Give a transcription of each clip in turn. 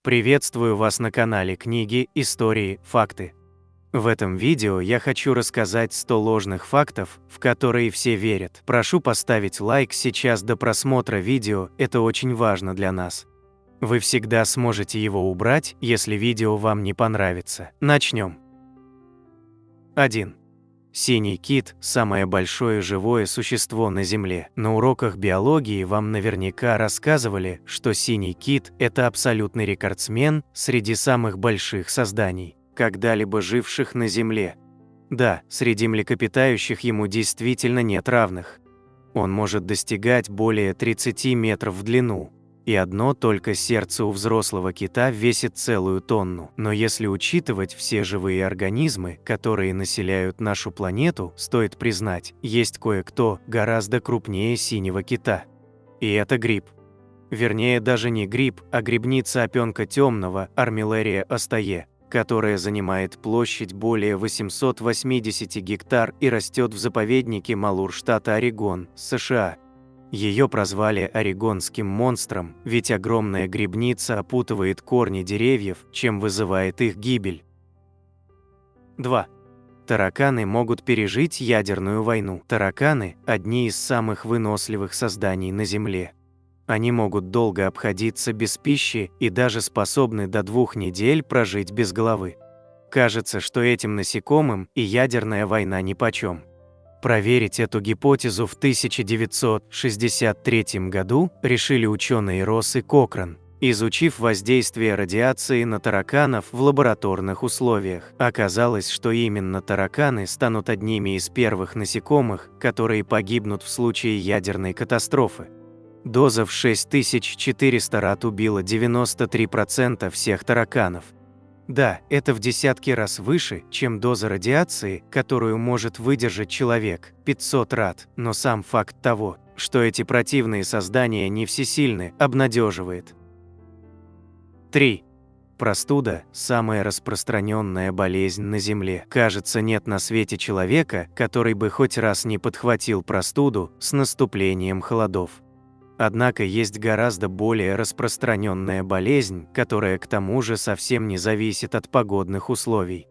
Приветствую вас на канале Книги, Истории, Факты. В этом видео я хочу рассказать 100 ложных фактов, в которые все верят. Прошу поставить лайк сейчас до просмотра видео, это очень важно для нас. Вы всегда сможете его убрать, если видео вам не понравится. Начнем. 1. Синий кит – самое большое живое существо на Земле. На уроках биологии вам наверняка рассказывали, что синий кит – это абсолютный рекордсмен среди самых больших созданий, когда-либо живших на Земле. Да, среди млекопитающих ему действительно нет равных. Он может достигать более 30 метров в длину. И одно только сердце у взрослого кита весит целую тонну. Но если учитывать все живые организмы, которые населяют нашу планету, стоит признать, есть кое-кто гораздо крупнее синего кита. И это гриб. Вернее, даже не гриб, а грибница опенка темного Armillaria ostae, которая занимает площадь более 880 гектар и растет в заповеднике Малур штата Орегон, США. Ее прозвали орегонским монстром, ведь огромная грибница опутывает корни деревьев, чем вызывает их гибель. 2. Тараканы могут пережить ядерную войну. Тараканы – одни из самых выносливых созданий на Земле. Они могут долго обходиться без пищи и даже способны до 2 недель прожить без головы. Кажется, что этим насекомым и ядерная война нипочем. Проверить эту гипотезу в 1963 году решили ученые Росс и Кокран, изучив воздействие радиации на тараканов в лабораторных условиях. Оказалось, что именно тараканы станут одними из первых насекомых, которые погибнут в случае ядерной катастрофы. Доза в 6400 рад убила 93% всех тараканов. Да, это в десятки раз выше, чем доза радиации, которую может выдержать человек, 500 рад, но сам факт того, что эти противные создания не всесильны, обнадеживает. 3. Простуда – самая распространенная болезнь на Земле. Кажется, нет на свете человека, который бы хоть раз не подхватил простуду с наступлением холодов. Однако есть гораздо более распространенная болезнь, которая к тому же совсем не зависит от погодных условий.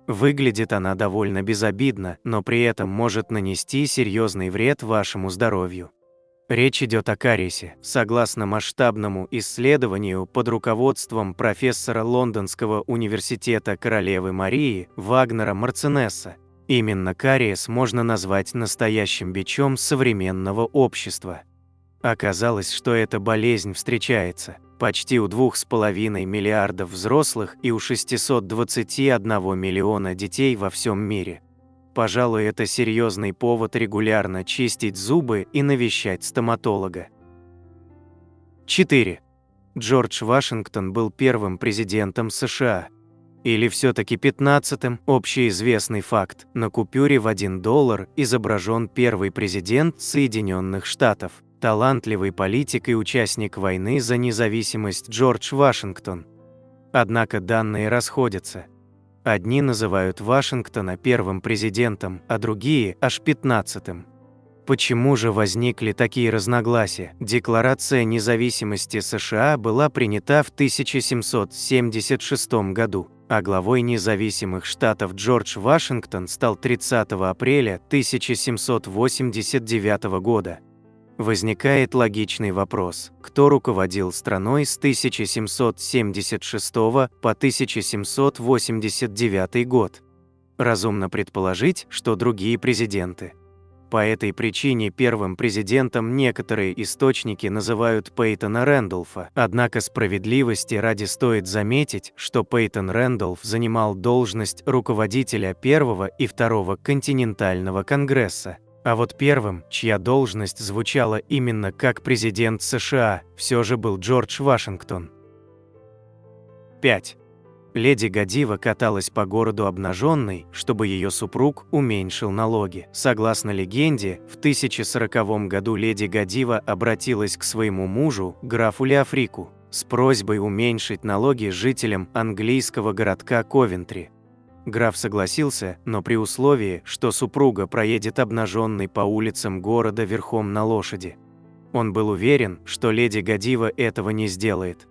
Выглядит она довольно безобидно, но при этом может нанести серьезный вред вашему здоровью. Речь идет о кариесе. Согласно масштабному исследованию под руководством профессора Лондонского университета Королевы Марии Вагнера Марценесса, именно кариес можно назвать настоящим бичом современного общества. Оказалось, что эта болезнь встречается почти у 2,5 миллиардов взрослых и у 621 миллиона детей во всем мире. Пожалуй, это серьезный повод регулярно чистить зубы и навещать стоматолога. 4. Джордж Вашингтон был первым президентом США. Или все-таки 15-м, общеизвестный факт, на купюре в $1 изображен первый президент Соединенных Штатов. Талантливый политик и участник войны за независимость Джордж Вашингтон. Однако данные расходятся. Одни называют Вашингтона первым президентом, а другие – аж 15-м. Почему же возникли такие разногласия? Декларация независимости США была принята в 1776 году, а главой независимых штатов Джордж Вашингтон стал 30 апреля 1789 года. Возникает логичный вопрос: кто руководил страной с 1776 по 1789 год? Разумно предположить, что другие президенты. По этой причине первым президентом некоторые источники называют Пейтона Рэндолфа. Однако справедливости ради стоит заметить, что Пейтон Рэндолф занимал должность руководителя Первого и Второго континентального конгресса. А вот первым, чья должность звучала именно как президент США, все же был Джордж Вашингтон. 5. Леди Годива каталась по городу обнаженной, чтобы ее супруг уменьшил налоги. Согласно легенде, в 1040 году леди Годива обратилась к своему мужу, графу Леофрику, с просьбой уменьшить налоги жителям английского городка Ковентри. Граф согласился, но при условии, что супруга проедет обнаженной по улицам города верхом на лошади. Он был уверен, что леди Годива этого не сделает.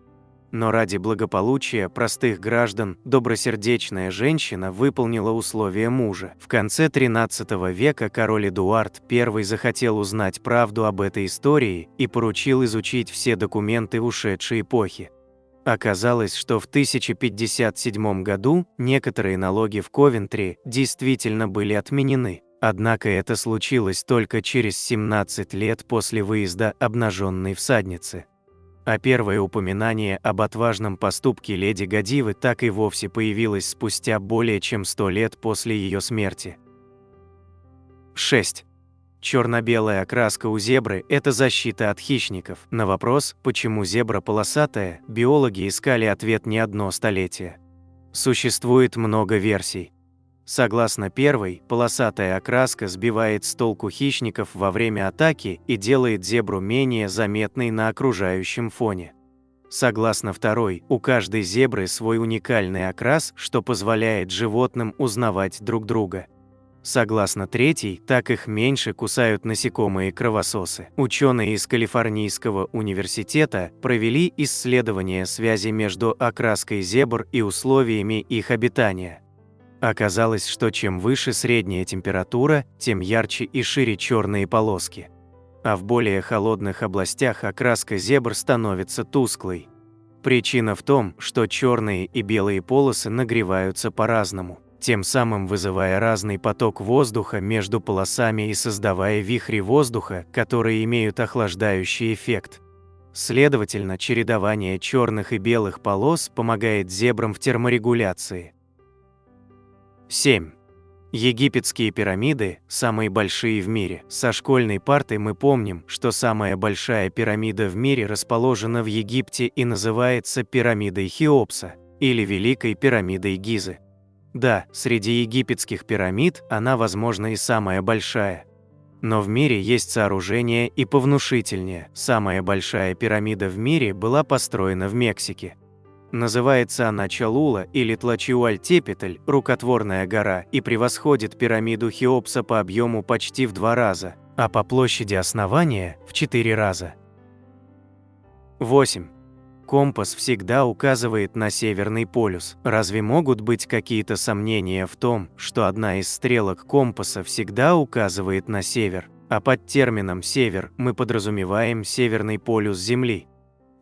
Но ради благополучия простых граждан добросердечная женщина выполнила условия мужа. В конце XIII века король Эдуард I захотел узнать правду об этой истории и поручил изучить все документы ушедшей эпохи. Оказалось, что в 1057 году некоторые налоги в Ковентри действительно были отменены. Однако это случилось только через 17 лет после выезда обнаженной всадницы. А первое упоминание об отважном поступке леди Годивы так и вовсе появилось спустя более чем 100 лет после ее смерти. 6. Черно-белая окраска у зебры – это защита от хищников. На вопрос, почему зебра полосатая, биологи искали ответ не одно столетие. Существует много версий. Согласно первой, полосатая окраска сбивает с толку хищников во время атаки и делает зебру менее заметной на окружающем фоне. Согласно второй, у каждой зебры свой уникальный окрас, что позволяет животным узнавать друг друга. Согласно третьей, так их меньше кусают насекомые-кровососы. Ученые из Калифорнийского университета провели исследование связи между окраской зебр и условиями их обитания. Оказалось, что чем выше средняя температура, тем ярче и шире черные полоски. А в более холодных областях окраска зебр становится тусклой. Причина в том, что черные и белые полосы нагреваются по-разному, тем самым вызывая разный поток воздуха между полосами и создавая вихри воздуха, которые имеют охлаждающий эффект. Следовательно, чередование черных и белых полос помогает зебрам в терморегуляции. 7. Египетские пирамиды – самые большие в мире. Со школьной парты мы помним, что самая большая пирамида в мире расположена в Египте и называется пирамидой Хеопса, или Великой пирамидой Гизы. Да, среди египетских пирамид она, возможно, и самая большая. Но в мире есть сооружения и повнушительнее. Самая большая пирамида в мире была построена в Мексике. Называется она Чалула или Тлачиуальтепетль, рукотворная гора, и превосходит пирамиду Хеопса по объему почти в 2 раза, а по площади основания – в 4 раза. 8. Компас всегда указывает на Северный полюс. Разве могут быть какие-то сомнения в том, что одна из стрелок компаса всегда указывает на север, а под термином «север» мы подразумеваем Северный полюс Земли?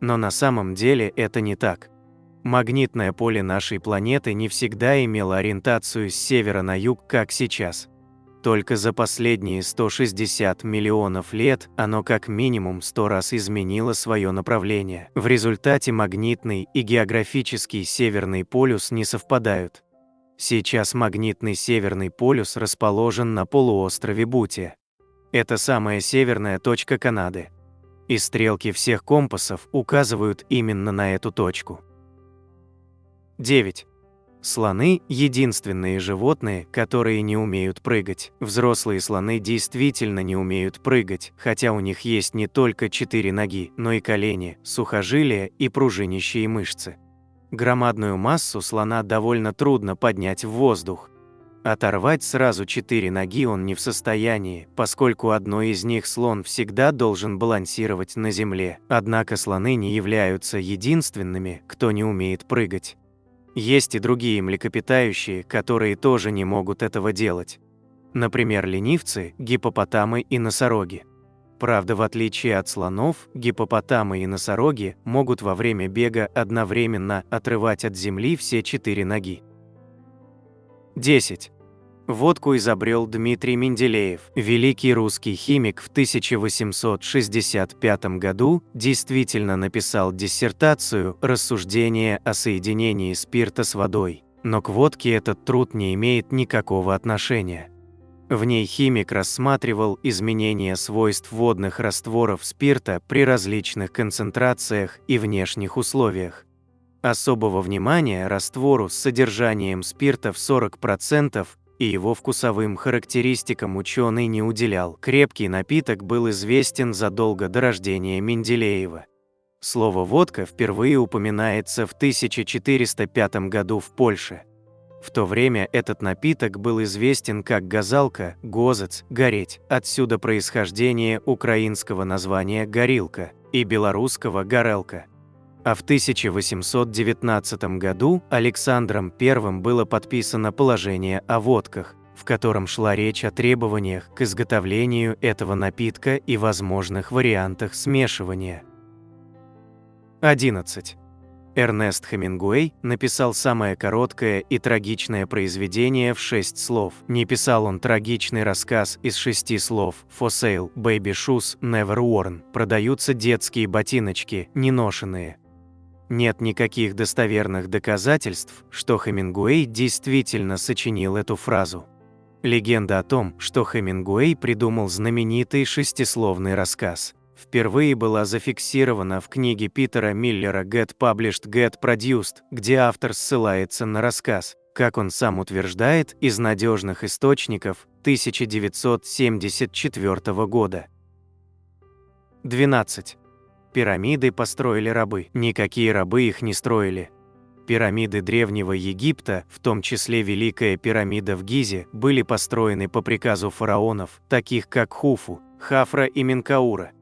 Но на самом деле это не так. Магнитное поле нашей планеты не всегда имело ориентацию с севера на юг, как сейчас. Только за последние 160 миллионов лет оно как минимум 100 раз изменило свое направление. В результате магнитный и географический Северный полюс не совпадают. Сейчас магнитный Северный полюс расположен на полуострове Бутия. Это самая северная точка Канады. И стрелки всех компасов указывают именно на эту точку. 9. Слоны – единственные животные, которые не умеют прыгать. Взрослые слоны действительно не умеют прыгать, хотя у них есть не только 4 ноги, но и колени, сухожилия и пружинящие мышцы. Громадную массу слона довольно трудно поднять в воздух. Оторвать сразу 4 ноги он не в состоянии, поскольку одной из них слон всегда должен балансировать на земле. Однако слоны не являются единственными, кто не умеет прыгать. Есть и другие млекопитающие, которые тоже не могут этого делать. Например, ленивцы, гиппопотамы и носороги. Правда, в отличие от слонов, гиппопотамы и носороги могут во время бега одновременно отрывать от земли все 4 ноги. 10. Водку изобрел Дмитрий Менделеев. Великий русский химик в 1865 году действительно написал диссертацию «Рассуждение о соединении спирта с водой». Но к водке этот труд не имеет никакого отношения. В ней химик рассматривал изменения свойств водных растворов спирта при различных концентрациях и внешних условиях. Особого внимания раствору с содержанием спирта в 40% и его вкусовым характеристикам ученый не уделял. Крепкий напиток был известен задолго до рождения Менделеева. Слово «водка» впервые упоминается в 1405 году в Польше. В то время этот напиток был известен как газалка, гозец, гореть, отсюда происхождение украинского названия горилка и белорусского горелка. А в 1819 году Александром I было подписано положение о водках, в котором шла речь о требованиях к изготовлению этого напитка и возможных вариантах смешивания. 11. Эрнест Хемингуэй написал самое короткое и трагичное произведение в 6 слов. Не писал он трагичный рассказ из 6 слов «For sale, baby shoes, never worn» «Продаются детские ботиночки, неношенные». Нет никаких достоверных доказательств, что Хемингуэй действительно сочинил эту фразу. Легенда о том, что Хемингуэй придумал знаменитый шестисловный рассказ, впервые была зафиксирована в книге Питера Миллера «Get Published, Get Produced», где автор ссылается на рассказ, как он сам утверждает, из надежных источников 1974 года. 12. Пирамиды построили рабы. Никакие рабы их не строили. Пирамиды Древнего Египта, в том числе Великая пирамида в Гизе, были построены по приказу фараонов, таких как Хуфу, Хафра и Менкаура.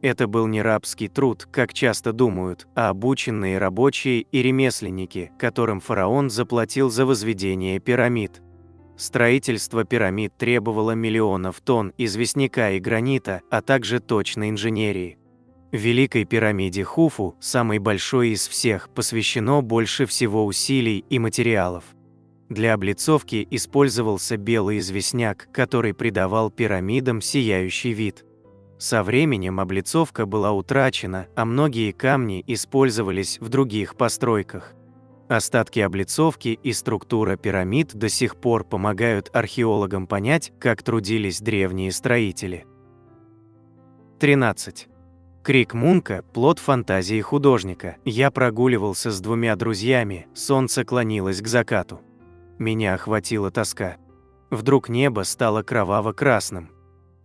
Это был не рабский труд, как часто думают, а обученные рабочие и ремесленники, которым фараон заплатил за возведение пирамид. Строительство пирамид требовало миллионов тонн известняка и гранита, а также точной инженерии. Великой пирамиде Хуфу, самой большой из всех, посвящено больше всего усилий и материалов. Для облицовки использовался белый известняк, который придавал пирамидам сияющий вид. Со временем облицовка была утрачена, а многие камни использовались в других постройках. Остатки облицовки и структура пирамид до сих пор помогают археологам понять, как трудились древние строители. 13. Крик Мунка – плод фантазии художника. Я прогуливался с 2 друзьями, солнце клонилось к закату. Меня охватила тоска. Вдруг небо стало кроваво-красным.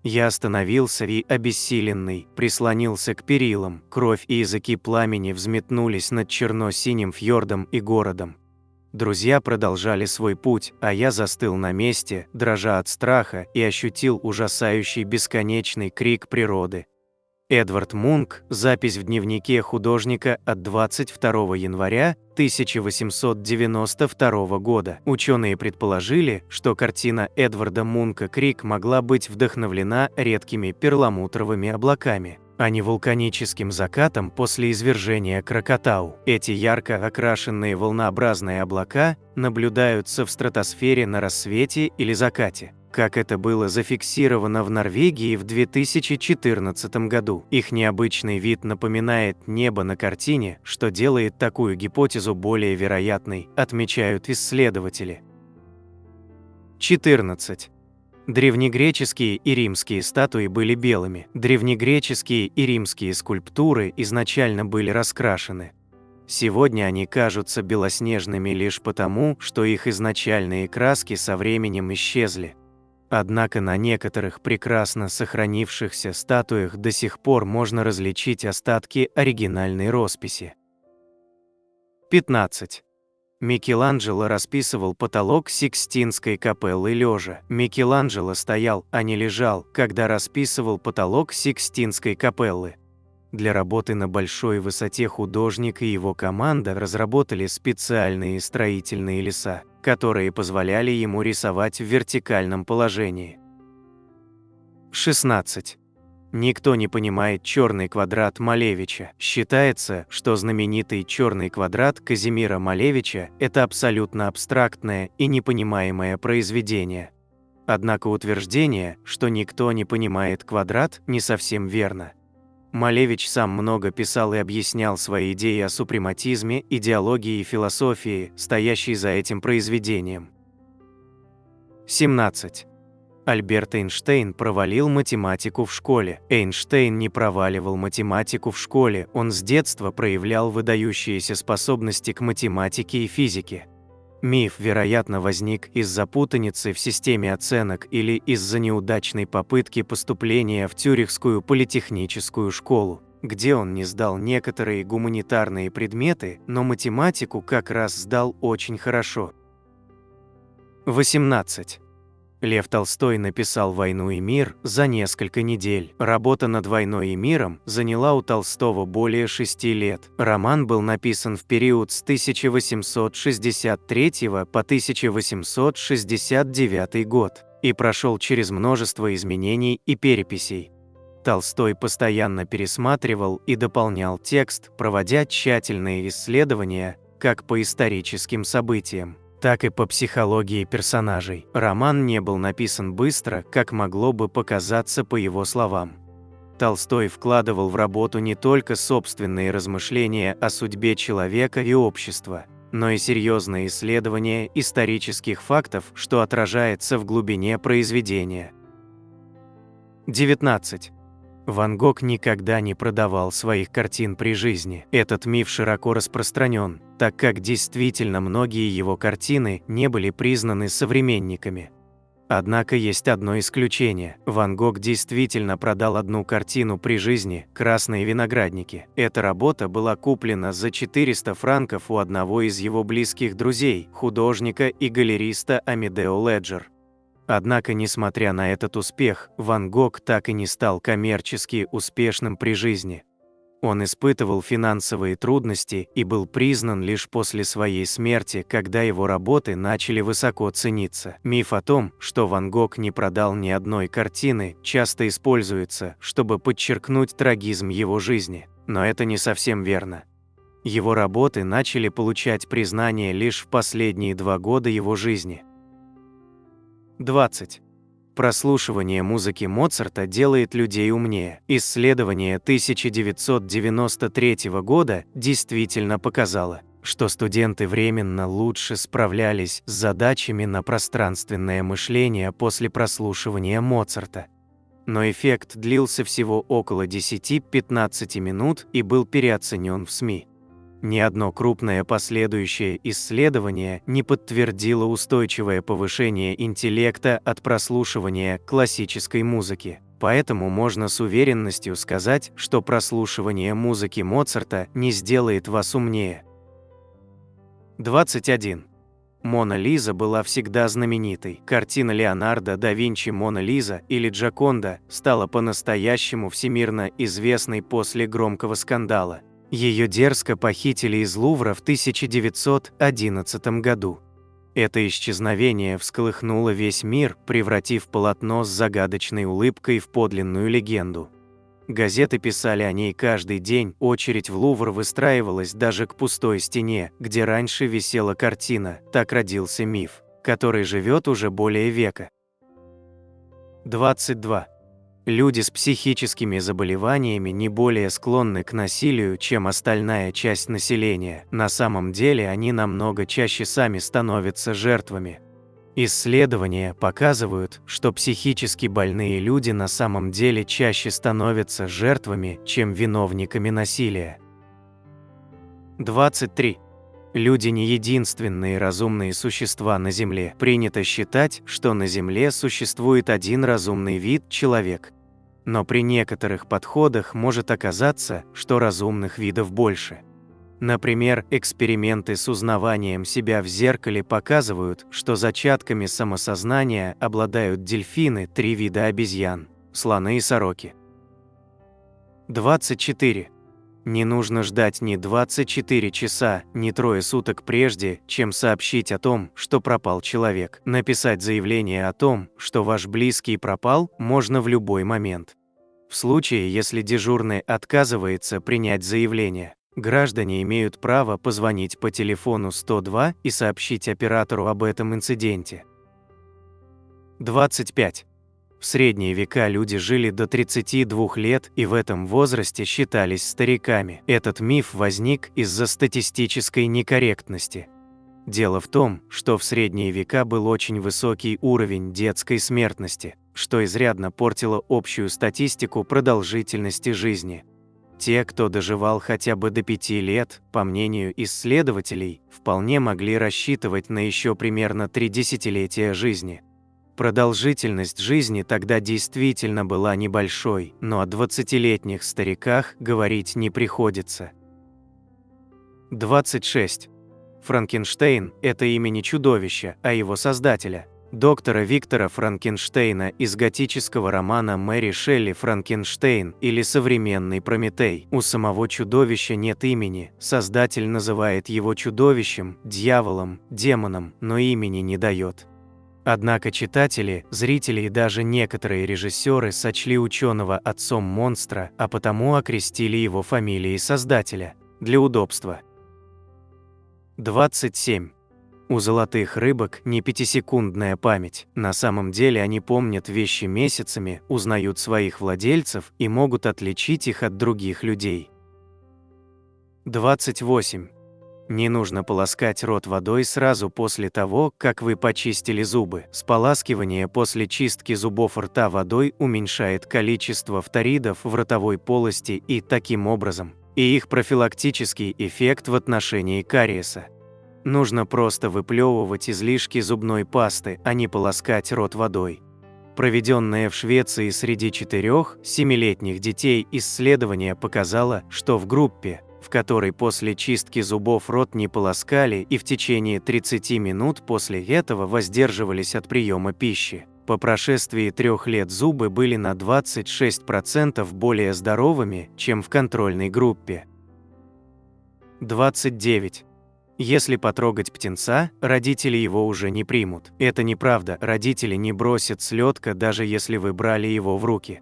Я остановился и, обессиленный, прислонился к перилам, кровь и языки пламени взметнулись над черно-синим фьордом и городом. Друзья продолжали свой путь, а я застыл на месте, дрожа от страха, и ощутил ужасающий бесконечный крик природы. Эдвард Мунк, запись в дневнике художника от 22 января 1892 года. Ученые предположили, что картина Эдварда Мунка «Крик» могла быть вдохновлена редкими перламутровыми облаками, а не вулканическим закатом после извержения Кракатау. Эти ярко окрашенные волнообразные облака наблюдаются в стратосфере на рассвете или закате, как это было зафиксировано в Норвегии в 2014 году. Их необычный вид напоминает небо на картине, что делает такую гипотезу более вероятной, отмечают исследователи. 14. Древнегреческие и римские статуи были белыми. Древнегреческие и римские скульптуры изначально были раскрашены. Сегодня они кажутся белоснежными лишь потому, что их изначальные краски со временем исчезли. Однако на некоторых прекрасно сохранившихся статуях до сих пор можно различить остатки оригинальной росписи. 15. Микеланджело расписывал потолок Сикстинской капеллы лежа. Микеланджело стоял, а не лежал, когда расписывал потолок Сикстинской капеллы. Для работы на большой высоте художник и его команда разработали специальные строительные леса, которые позволяли ему рисовать в вертикальном положении. 16. Никто не понимает черный квадрат Малевича. Считается, что знаменитый черный квадрат Казимира Малевича – это абсолютно абстрактное и непонимаемое произведение. Однако утверждение, что никто не понимает квадрат, не совсем верно. Малевич сам много писал и объяснял свои идеи о супрематизме, идеологии и философии, стоящей за этим произведением. 17. Альберт Эйнштейн провалил математику в школе. Эйнштейн не проваливал математику в школе, он с детства проявлял выдающиеся способности к математике и физике. Миф, вероятно, возник из-за путаницы в системе оценок или из-за неудачной попытки поступления в Цюрихскую политехническую школу, где он не сдал некоторые гуманитарные предметы, но математику как раз сдал очень хорошо. 18. Лев Толстой написал «Войну и мир» за несколько недель. Работа над «Войной и миром» заняла у Толстого более 6 лет. Роман был написан в период с 1863 по 1869 год и прошел через множество изменений и переписей. Толстой постоянно пересматривал и дополнял текст, проводя тщательные исследования как по историческим событиям, так и по психологии персонажей. Роман не был написан быстро, как могло бы показаться по его словам. Толстой вкладывал в работу не только собственные размышления о судьбе человека и общества, но и серьезные исследования исторических фактов, что отражается в глубине произведения. 19. Ван Гог никогда не продавал своих картин при жизни. Этот миф широко распространен, так как действительно многие его картины не были признаны современниками. Однако есть одно исключение. Ван Гог действительно продал одну картину при жизни «Красные виноградники». Эта работа была куплена за 400 франков у одного из его близких друзей, художника и галериста Амедео Леджер. Однако, несмотря на этот успех, Ван Гог так и не стал коммерчески успешным при жизни. Он испытывал финансовые трудности и был признан лишь после своей смерти, когда его работы начали высоко цениться. Миф о том, что Ван Гог не продал ни одной картины, часто используется, чтобы подчеркнуть трагизм его жизни. Но это не совсем верно. Его работы начали получать признание лишь в последние 2 года его жизни. 20. Прослушивание музыки Моцарта делает людей умнее. Исследование 1993 года действительно показало, что студенты временно лучше справлялись с задачами на пространственное мышление после прослушивания Моцарта. Но эффект длился всего около 10-15 минут и был переоценен в СМИ. Ни одно крупное последующее исследование не подтвердило устойчивое повышение интеллекта от прослушивания классической музыки. Поэтому можно с уверенностью сказать, что прослушивание музыки Моцарта не сделает вас умнее. 21. Мона Лиза была всегда знаменитой. Картина Леонардо да Винчи «Мона Лиза» или «Джоконда» стала по-настоящему всемирно известной после громкого скандала. Ее дерзко похитили из Лувра в 1911 году. Это исчезновение всколыхнуло весь мир, превратив полотно с загадочной улыбкой в подлинную легенду. Газеты писали о ней каждый день, очередь в Лувр выстраивалась даже к пустой стене, где раньше висела картина. Так родился миф, который живет уже более века. 22. Люди с психическими заболеваниями не более склонны к насилию, чем остальная часть населения. На самом деле они намного чаще сами становятся жертвами. Исследования показывают, что психически больные люди на самом деле чаще становятся жертвами, чем виновниками насилия. 23. Люди не единственные разумные существа на Земле. Принято считать, что на Земле существует один разумный вид – человек. Но при некоторых подходах может оказаться, что разумных видов больше. Например, эксперименты с узнаванием себя в зеркале показывают, что зачатками самосознания обладают дельфины, 3 вида обезьян, слоны и сороки. 24. Не нужно ждать ни 24 часа, ни 3 суток прежде, чем сообщить о том, что пропал человек. Написать заявление о том, что ваш близкий пропал, можно в любой момент. В случае, если дежурный отказывается принять заявление, граждане имеют право позвонить по телефону 102 и сообщить оператору об этом инциденте. 25. В средние века люди жили до 32 лет и в этом возрасте считались стариками. Этот миф возник из-за статистической некорректности. Дело в том, что в средние века был очень высокий уровень детской смертности, что изрядно портило общую статистику продолжительности жизни. Те, кто доживал хотя бы до 5 лет, по мнению исследователей, вполне могли рассчитывать на еще примерно 3 десятилетия жизни. Продолжительность жизни тогда действительно была небольшой, но о 20-летних стариках говорить не приходится. 26. Франкенштейн – это имя не чудовища, а его создателя. Доктора Виктора Франкенштейна из готического романа Мэри Шелли «Франкенштейн» или «Современный Прометей». У самого чудовища нет имени, создатель называет его чудовищем, дьяволом, демоном, но имени не дает. Однако читатели, зрители и даже некоторые режиссеры сочли ученого отцом монстра, а потому окрестили его фамилией создателя. Для удобства. 27. У золотых рыбок не пятисекундная память. На самом деле они помнят вещи месяцами, узнают своих владельцев и могут отличить их от других людей. 28. Не нужно полоскать рот водой сразу после того, как вы почистили зубы. Споласкивание после чистки зубов рта водой уменьшает количество фторидов в ротовой полости и, таким образом, и их профилактический эффект в отношении кариеса. Нужно просто выплевывать излишки зубной пасты, а не полоскать рот водой. Проведенное в Швеции среди 4–7-летних детей исследование показало, что в группе, в которой после чистки зубов рот не полоскали и в течение 30 минут после этого воздерживались от приема пищи, по прошествии 3 лет зубы были на 26% более здоровыми, чем в контрольной группе. 29. Если потрогать птенца, родители его уже не примут. Это неправда, родители не бросят с лётка, даже если вы брали его в руки.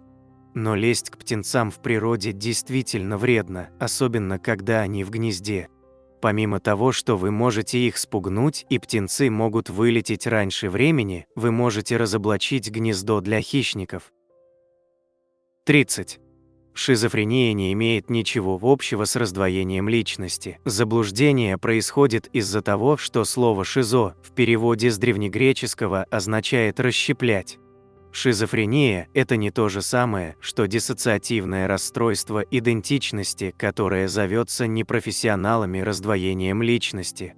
Но лезть к птенцам в природе действительно вредно, особенно когда они в гнезде. Помимо того, что вы можете их спугнуть и птенцы могут вылететь раньше времени, вы можете разоблачить гнездо для хищников. 30. Шизофрения не имеет ничего общего с раздвоением личности. Заблуждение происходит из-за того, что слово «шизо» в переводе с древнегреческого означает «расщеплять». Шизофрения – это не то же самое, что диссоциативное расстройство идентичности, которое зовется непрофессионалами раздвоением личности.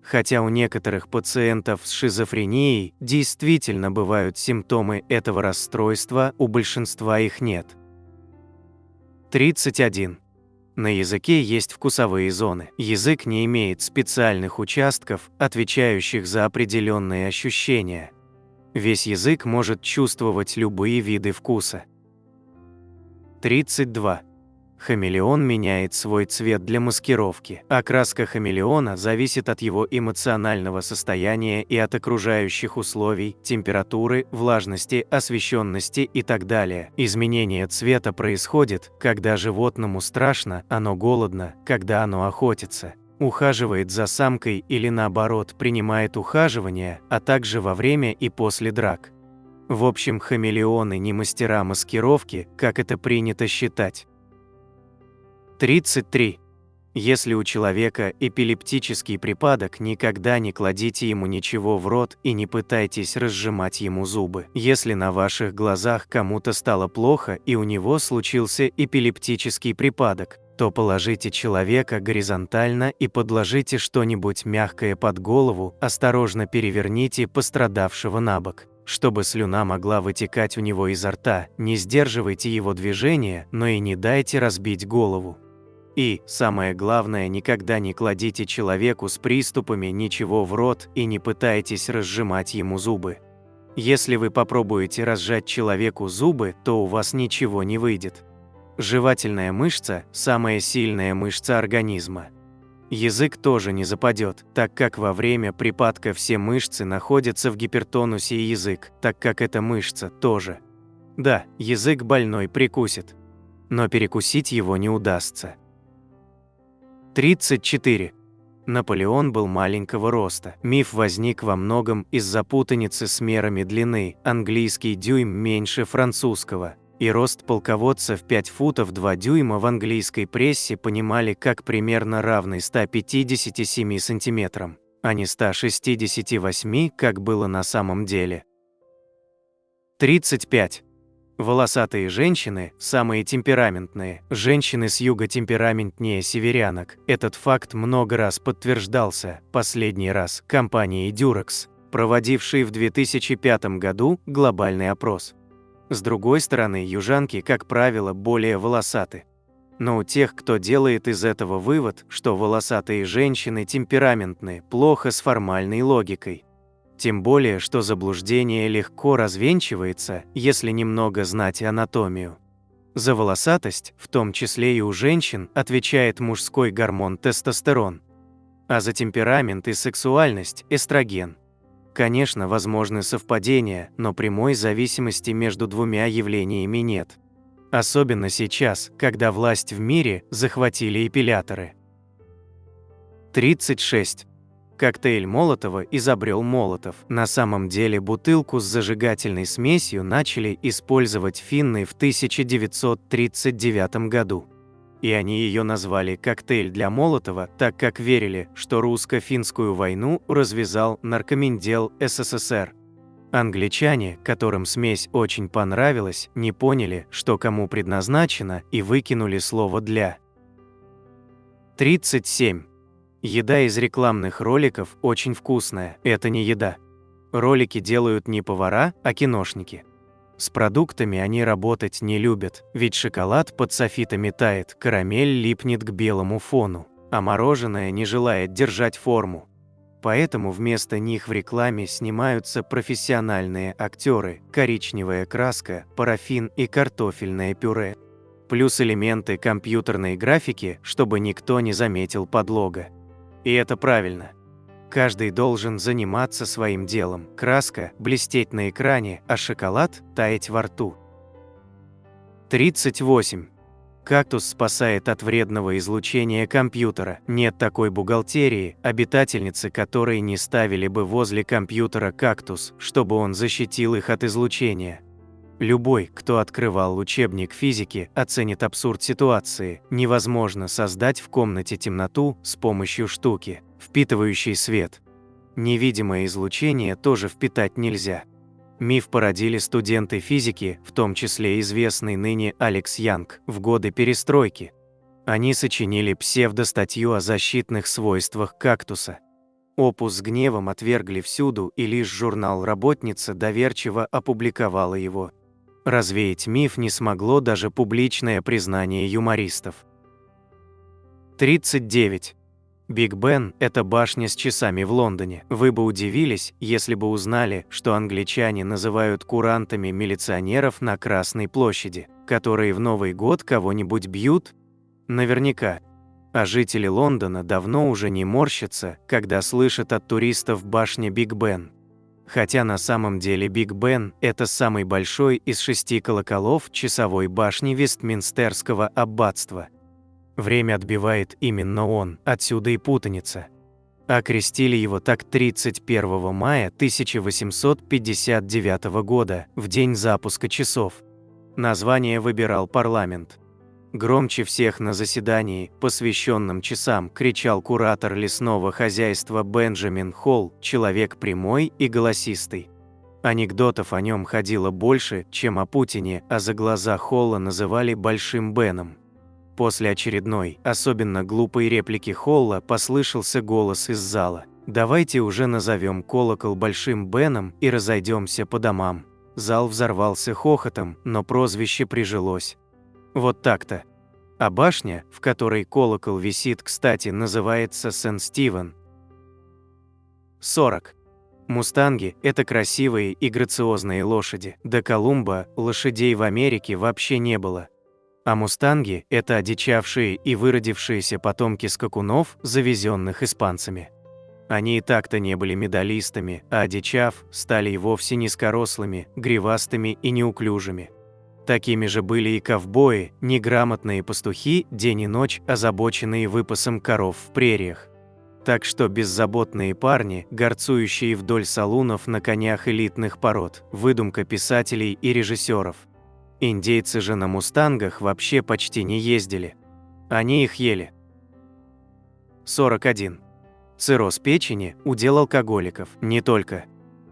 Хотя у некоторых пациентов с шизофренией действительно бывают симптомы этого расстройства, у большинства их нет. 31. На языке есть вкусовые зоны. Язык не имеет специальных участков, отвечающих за определенные ощущения. Весь язык может чувствовать любые виды вкуса. 32. Хамелеон меняет свой цвет для маскировки. Окраска хамелеона зависит от его эмоционального состояния и от окружающих условий, температуры, влажности, освещенности и так далее. Изменение цвета происходит, когда животному страшно, оно голодно, когда оно охотится, ухаживает за самкой или наоборот принимает ухаживание, а также во время и после драк. В общем, хамелеоны не мастера маскировки, как это принято считать. 33. Если у человека эпилептический припадок, никогда не кладите ему ничего в рот и не пытайтесь разжимать ему зубы. Если на ваших глазах кому-то стало плохо и у него случился эпилептический припадок, то положите человека горизонтально и подложите что-нибудь мягкое под голову, осторожно переверните пострадавшего на бок, чтобы слюна могла вытекать у него изо рта, не сдерживайте его движения, но и не дайте разбить голову. И, самое главное, никогда не кладите человеку с приступами ничего в рот и не пытайтесь разжимать ему зубы. Если вы попробуете разжать человеку зубы, то у вас ничего не выйдет. Жевательная мышца – самая сильная мышца организма. Язык тоже не западет, так как во время припадка все мышцы находятся в гипертонусе и язык, так как эта мышца тоже. Да, язык больной прикусит, но перекусить его не удастся. 34. Наполеон был маленького роста. Миф возник во многом из-за путаницы с мерами длины, английский дюйм меньше французского, и рост полководца в 5 футов 2 дюйма в английской прессе понимали как примерно равный 157 сантиметрам, а не 168, как было на самом деле. 35. Волосатые женщины – самые темпераментные. Женщины с юга темпераментнее северянок. Этот факт много раз подтверждался, последний раз компанией Durex, проводившей в 2005 году глобальный опрос. С другой стороны, южанки, как правило, более волосаты. Но у тех, кто делает из этого вывод, что волосатые женщины темпераментны, плохо с формальной логикой. Тем более, что заблуждение легко развенчивается, если немного знать анатомию. За волосатость, в том числе и у женщин, отвечает мужской гормон тестостерон, а за темперамент и сексуальность – эстроген. Конечно, возможны совпадения, но прямой зависимости между двумя явлениями нет. Особенно сейчас, когда власть в мире захватили эпиляторы. 36. Коктейль Молотова изобрел Молотов. На самом деле бутылку с зажигательной смесью начали использовать финны в 1939 году. И они ее назвали «коктейль для Молотова», так как верили, что русско-финскую войну развязал наркомендел СССР. Англичане, которым смесь очень понравилась, не поняли, что кому предназначено, и выкинули слово «для». 37. Еда из рекламных роликов очень вкусная. Это не еда. Ролики делают не повара, а киношники. С продуктами они работать не любят, ведь шоколад под софитами тает, карамель липнет к белому фону, а мороженое не желает держать форму. Поэтому вместо них в рекламе снимаются профессиональные актеры, коричневая краска, парафин и картофельное пюре. Плюс элементы компьютерной графики, чтобы никто не заметил подлога. И это правильно. Каждый должен заниматься своим делом. Краска – блестеть на экране, а шоколад – таять во рту. 38. Кактус спасает от вредного излучения компьютера. Нет такой бухгалтерии, обитательницы которой не ставили бы возле компьютера кактус, чтобы он защитил их от излучения. Любой, кто открывал учебник физики, оценит абсурд ситуации. Невозможно создать в комнате темноту с помощью штуки, впитывающей свет. Невидимое излучение тоже впитать нельзя. Миф породили студенты физики, в том числе известный ныне Алекс Янг, в годы перестройки. Они сочинили псевдостатью о защитных свойствах кактуса. Опус с гневом отвергли всюду, и лишь журнал «Работница» доверчиво опубликовала его. Развеять миф не смогло даже публичное признание юмористов. 39. Биг Бен – это башня с часами в Лондоне. Вы бы удивились, если бы узнали, что англичане называют курантами милиционеров на Красной площади, которые в Новый год кого-нибудь бьют? Наверняка. А жители Лондона давно уже не морщатся, когда слышат от туристов башня Биг Бен. Хотя на самом деле Биг Бен – это самый большой из 6 колоколов часовой башни Вестминстерского аббатства. Время отбивает именно он, отсюда и путаница. Окрестили его так 31 мая 1859 года, в день запуска часов. Название выбирал парламент. Громче всех на заседании, посвященном часам, кричал куратор лесного хозяйства Бенджамин Холл, человек прямой и голосистый. Анекдотов о нем ходило больше, чем о Путине, а за глаза Холла называли Большим Беном. После очередной, особенно глупой реплики Холла послышался голос из зала. «Давайте уже назовем колокол Большим Беном и разойдемся по домам». Зал взорвался хохотом, но прозвище прижилось. Вот так-то. А башня, в которой колокол висит, кстати, называется Сент-Стивен. 40. Мустанги – это красивые и грациозные лошади. До Колумба лошадей в Америке вообще не было. А мустанги – это одичавшие и выродившиеся потомки скакунов, завезенных испанцами. Они и так-то не были медалистами, а одичав, стали и вовсе низкорослыми, гривастыми и неуклюжими. Такими же были и ковбои, неграмотные пастухи, день и ночь озабоченные выпасом коров в прериях. Так что беззаботные парни, горцующие вдоль салунов на конях элитных пород, выдумка писателей и режиссеров. Индейцы же на мустангах вообще почти не ездили. Они их ели. 41. Цирроз печени – удел алкоголиков, не только.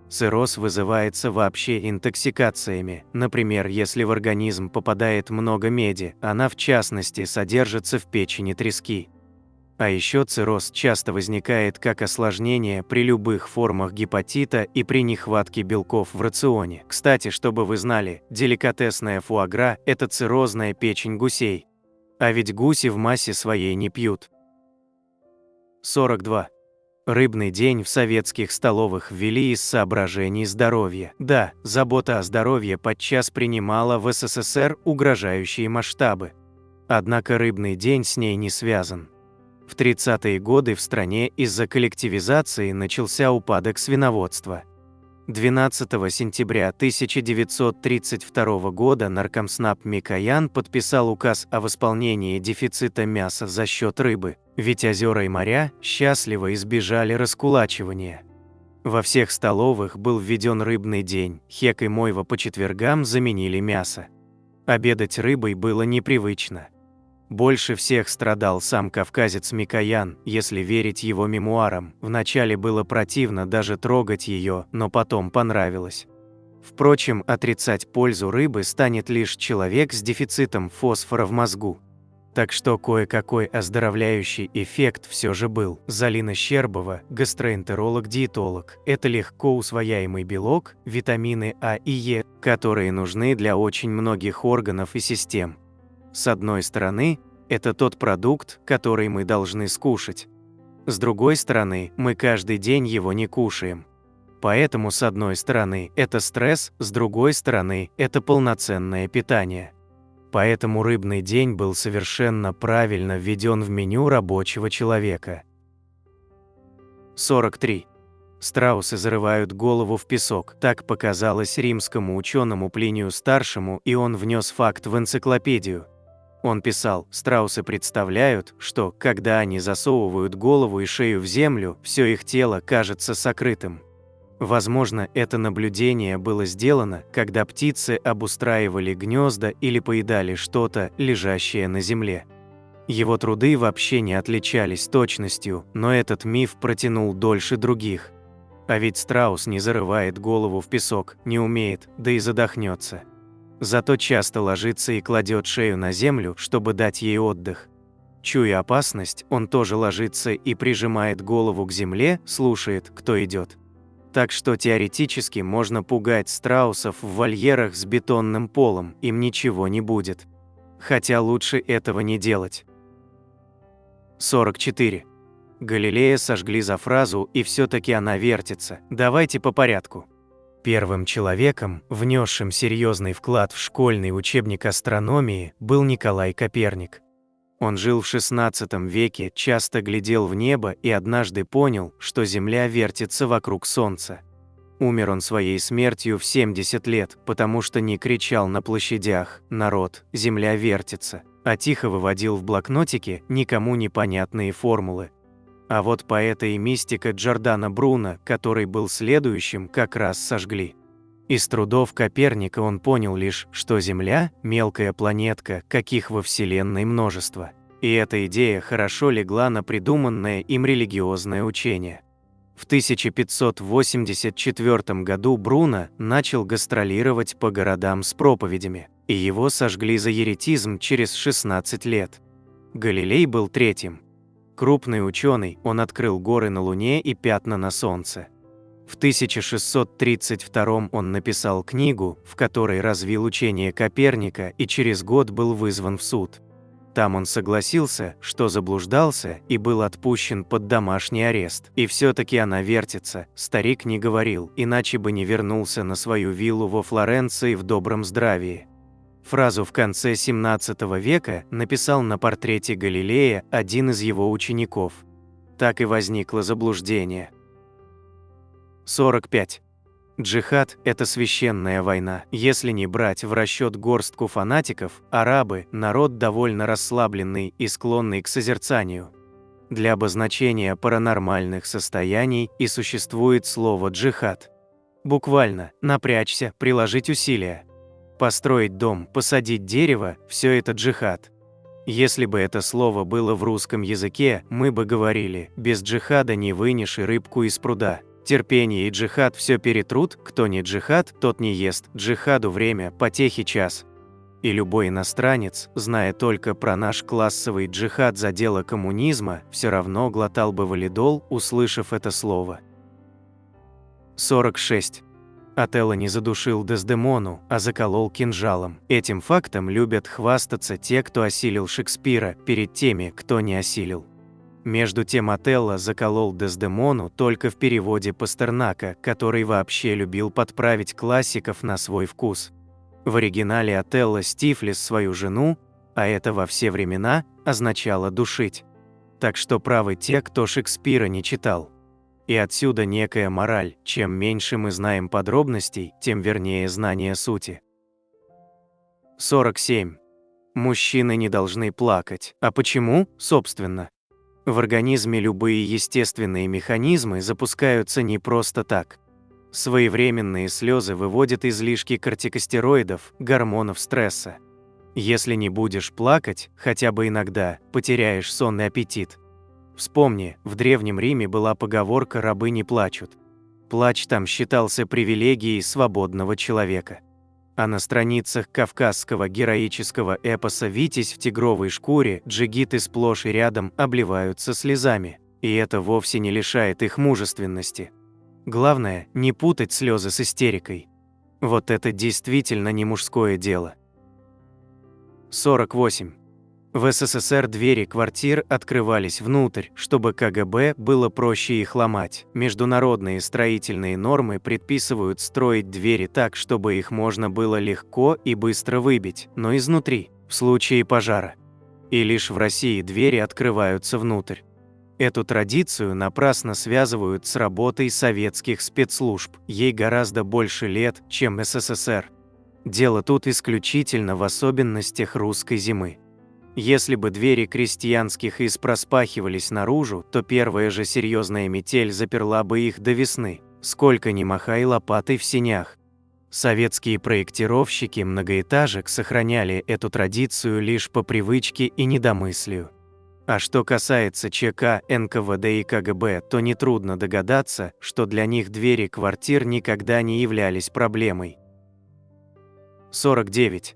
Цирроз вызывается вообще интоксикациями, например, если в организм попадает много меди, она в частности содержится в печени трески. А еще цирроз часто возникает как осложнение при любых формах гепатита и при нехватке белков в рационе. Кстати, чтобы вы знали, деликатесная фуагра – это циррозная печень гусей. А ведь гуси в массе своей не пьют. 42. Рыбный день в советских столовых ввели из соображений здоровья. Да, забота о здоровье подчас принимала в СССР угрожающие масштабы. Однако рыбный день с ней не связан. В 30-е годы в стране из-за коллективизации начался упадок свиноводства. 12 сентября 1932 года наркомснаб Микоян подписал указ о восполнении дефицита мяса за счет рыбы, ведь озера и моря счастливо избежали раскулачивания. Во всех столовых был введен рыбный день, хек и мойва по четвергам заменили мясо. Обедать рыбой было непривычно. Больше всех страдал сам кавказец Микоян, если верить его мемуарам. Вначале было противно даже трогать ее, но потом понравилось. Впрочем, отрицать пользу рыбы станет лишь человек с дефицитом фосфора в мозгу. Так что кое-какой оздоровляющий эффект все же был. Залина Щербова, гастроэнтеролог-диетолог. Это легко усвояемый белок, витамины А и Е, которые нужны для очень многих органов и систем. С одной стороны, это тот продукт, который мы должны скушать. С другой стороны, мы каждый день его не кушаем. Поэтому с одной стороны, это стресс, с другой стороны, это полноценное питание. Поэтому рыбный день был совершенно правильно введен в меню рабочего человека. 43. Страусы зарывают голову в песок. Так показалось римскому ученому Плинию Старшему, и он внес факт в энциклопедию. Он писал: страусы представляют, что, когда они засовывают голову и шею в землю, все их тело кажется сокрытым. Возможно, это наблюдение было сделано, когда птицы обустраивали гнезда или поедали что-то, лежащее на земле. Его труды вообще не отличались точностью, но этот миф протянул дольше других. А ведь страус не зарывает голову в песок, не умеет, да и задохнется. Зато часто ложится и кладет шею на землю, чтобы дать ей отдых. Чуя опасность, он тоже ложится и прижимает голову к земле, слушает, кто идет. Так что теоретически можно пугать страусов в вольерах с бетонным полом, им ничего не будет. Хотя лучше этого не делать. 44. Галилея сожгли за фразу «и все-таки она вертится». Давайте по порядку. Первым человеком, внесшим серьезный вклад в школьный учебник астрономии, был Николай Коперник. Он жил в XVI веке, часто глядел в небо и однажды понял, что Земля вертится вокруг Солнца. Умер он своей смертью в 70 лет, потому что не кричал на площадях «Народ, Земля вертится», а тихо выводил в блокнотике никому непонятные формулы. А вот поэта и мистика Джордано Бруно, который был следующим, как раз сожгли. Из трудов Коперника он понял лишь, что Земля – мелкая планетка, каких во Вселенной множество. И эта идея хорошо легла на придуманное им религиозное учение. В 1584 году Бруно начал гастролировать по городам с проповедями, и его сожгли за еретизм через 16 лет. Галилей был третьим. Крупный ученый, он открыл горы на Луне и пятна на Солнце. В 1632 он написал книгу, в которой развил учение Коперника, и через год был вызван в суд. Там он согласился, что заблуждался, и был отпущен под домашний арест. И все-таки она вертится, старик не говорил, иначе бы не вернулся на свою виллу во Флоренции в добром здравии. Фразу в конце XVII века написал на портрете Галилея один из его учеников. Так и возникло заблуждение. 45. Джихад – это священная война. Если не брать в расчет горстку фанатиков, арабы – народ довольно расслабленный и склонный к созерцанию. Для обозначения паранормальных состояний и существует слово «джихад». Буквально «напрячься», «приложить усилия». Построить дом, посадить дерево – все это джихад. Если бы это слово было в русском языке, мы бы говорили: без джихада не вынешь и рыбку из пруда. Терпение и джихад все перетрут, кто не джихад, тот не ест, джихаду время, потехи час. И любой иностранец, зная только про наш классовый джихад за дело коммунизма, все равно глотал бы валидол, услышав это слово. 46. Отелло не задушил Дездемону, а заколол кинжалом. Этим фактом любят хвастаться те, кто осилил Шекспира, перед теми, кто не осилил. Между тем Отелло заколол Дездемону только в переводе Пастернака, который вообще любил подправить классиков на свой вкус. В оригинале Отелло стифлис свою жену, а это во все времена означало душить. Так что правы те, кто Шекспира не читал. И отсюда некая мораль: чем меньше мы знаем подробностей, тем вернее знание сути. 47. Мужчины не должны плакать. А почему, собственно? В организме любые естественные механизмы запускаются не просто так. Своевременные слезы выводят излишки кортикостероидов, гормонов стресса. Если не будешь плакать, хотя бы иногда, потеряешь сонный аппетит. Вспомни, в Древнем Риме была поговорка «рабы не плачут». Плач там считался привилегией свободного человека. А на страницах кавказского героического эпоса «Витязь в тигровой шкуре» джигиты сплошь и рядом обливаются слезами, и это вовсе не лишает их мужественности. Главное, не путать слезы с истерикой. Вот это действительно не мужское дело. 48. В СССР двери квартир открывались внутрь, чтобы КГБ было проще их ломать. Международные строительные нормы предписывают строить двери так, чтобы их можно было легко и быстро выбить, но изнутри, в случае пожара. И лишь в России двери открываются внутрь. Эту традицию напрасно связывают с работой советских спецслужб, ей гораздо больше лет, чем СССР. Дело тут исключительно в особенностях русской зимы. Если бы двери крестьянских изб распахивались наружу, то первая же серьезная метель заперла бы их до весны, сколько ни махай лопатой в сенях. Советские проектировщики многоэтажек сохраняли эту традицию лишь по привычке и недомыслию. А что касается ЧК, НКВД и КГБ, то нетрудно догадаться, что для них двери квартир никогда не являлись проблемой. 49.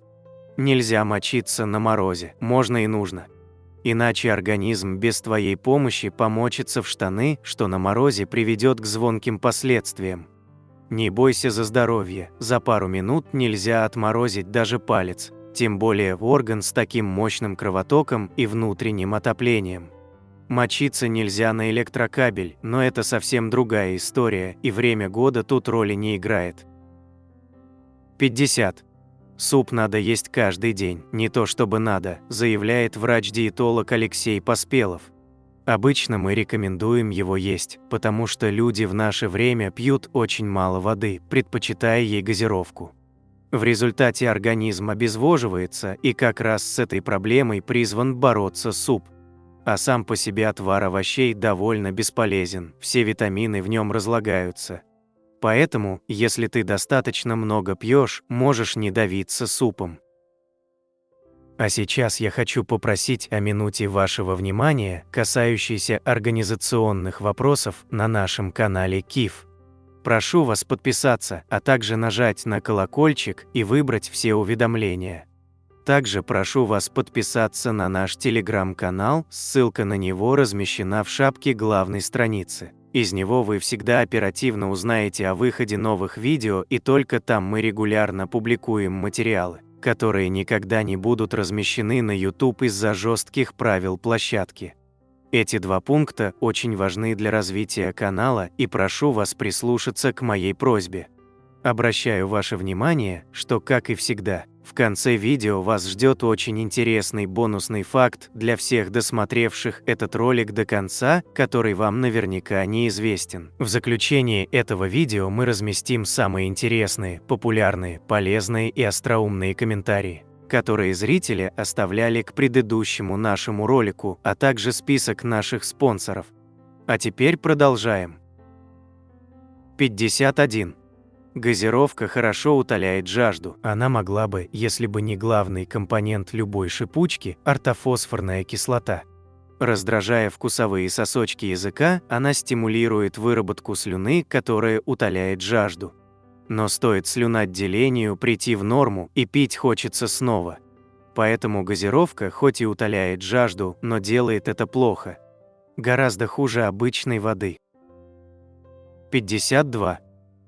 Нельзя мочиться на морозе, можно и нужно. Иначе организм без твоей помощи помочится в штаны, что на морозе приведет к звонким последствиям. Не бойся за здоровье, за пару минут нельзя отморозить даже палец, тем более орган с таким мощным кровотоком и внутренним отоплением. Мочиться нельзя на электрокабель, но это совсем другая история, и время года тут роли не играет. 50. Суп надо есть каждый день, не то чтобы надо, заявляет врач-диетолог Алексей Поспелов. Обычно мы рекомендуем его есть, потому что люди в наше время пьют очень мало воды, предпочитая ей газировку. В результате организм обезвоживается, и как раз с этой проблемой призван бороться суп. А сам по себе отвар овощей довольно бесполезен, все витамины в нем разлагаются. Поэтому, если ты достаточно много пьешь, можешь не давиться супом. А сейчас я хочу попросить о минуте вашего внимания, касающейся организационных вопросов на нашем канале КИФ. Прошу вас подписаться, а также нажать на колокольчик и выбрать все уведомления. Также прошу вас подписаться на наш телеграм-канал, ссылка на него размещена в шапке главной страницы. Из него вы всегда оперативно узнаете о выходе новых видео, и только там мы регулярно публикуем материалы, которые никогда не будут размещены на YouTube из-за жестких правил площадки. Эти два пункта очень важны для развития канала, и прошу вас прислушаться к моей просьбе. Обращаю ваше внимание, что, как и всегда, в конце видео вас ждет очень интересный бонусный факт для всех досмотревших этот ролик до конца, который вам наверняка неизвестен. В заключении этого видео мы разместим самые интересные, популярные, полезные и остроумные комментарии, которые зрители оставляли к предыдущему нашему ролику, а также список наших спонсоров. А теперь продолжаем. 51. Газировка хорошо утоляет жажду. Она могла бы, если бы не главный компонент любой шипучки – ортофосфорная кислота. Раздражая вкусовые сосочки языка, она стимулирует выработку слюны, которая утоляет жажду. Но стоит слюноотделению прийти в норму, и пить хочется снова. Поэтому газировка хоть и утоляет жажду, но делает это плохо. Гораздо хуже обычной воды. 52.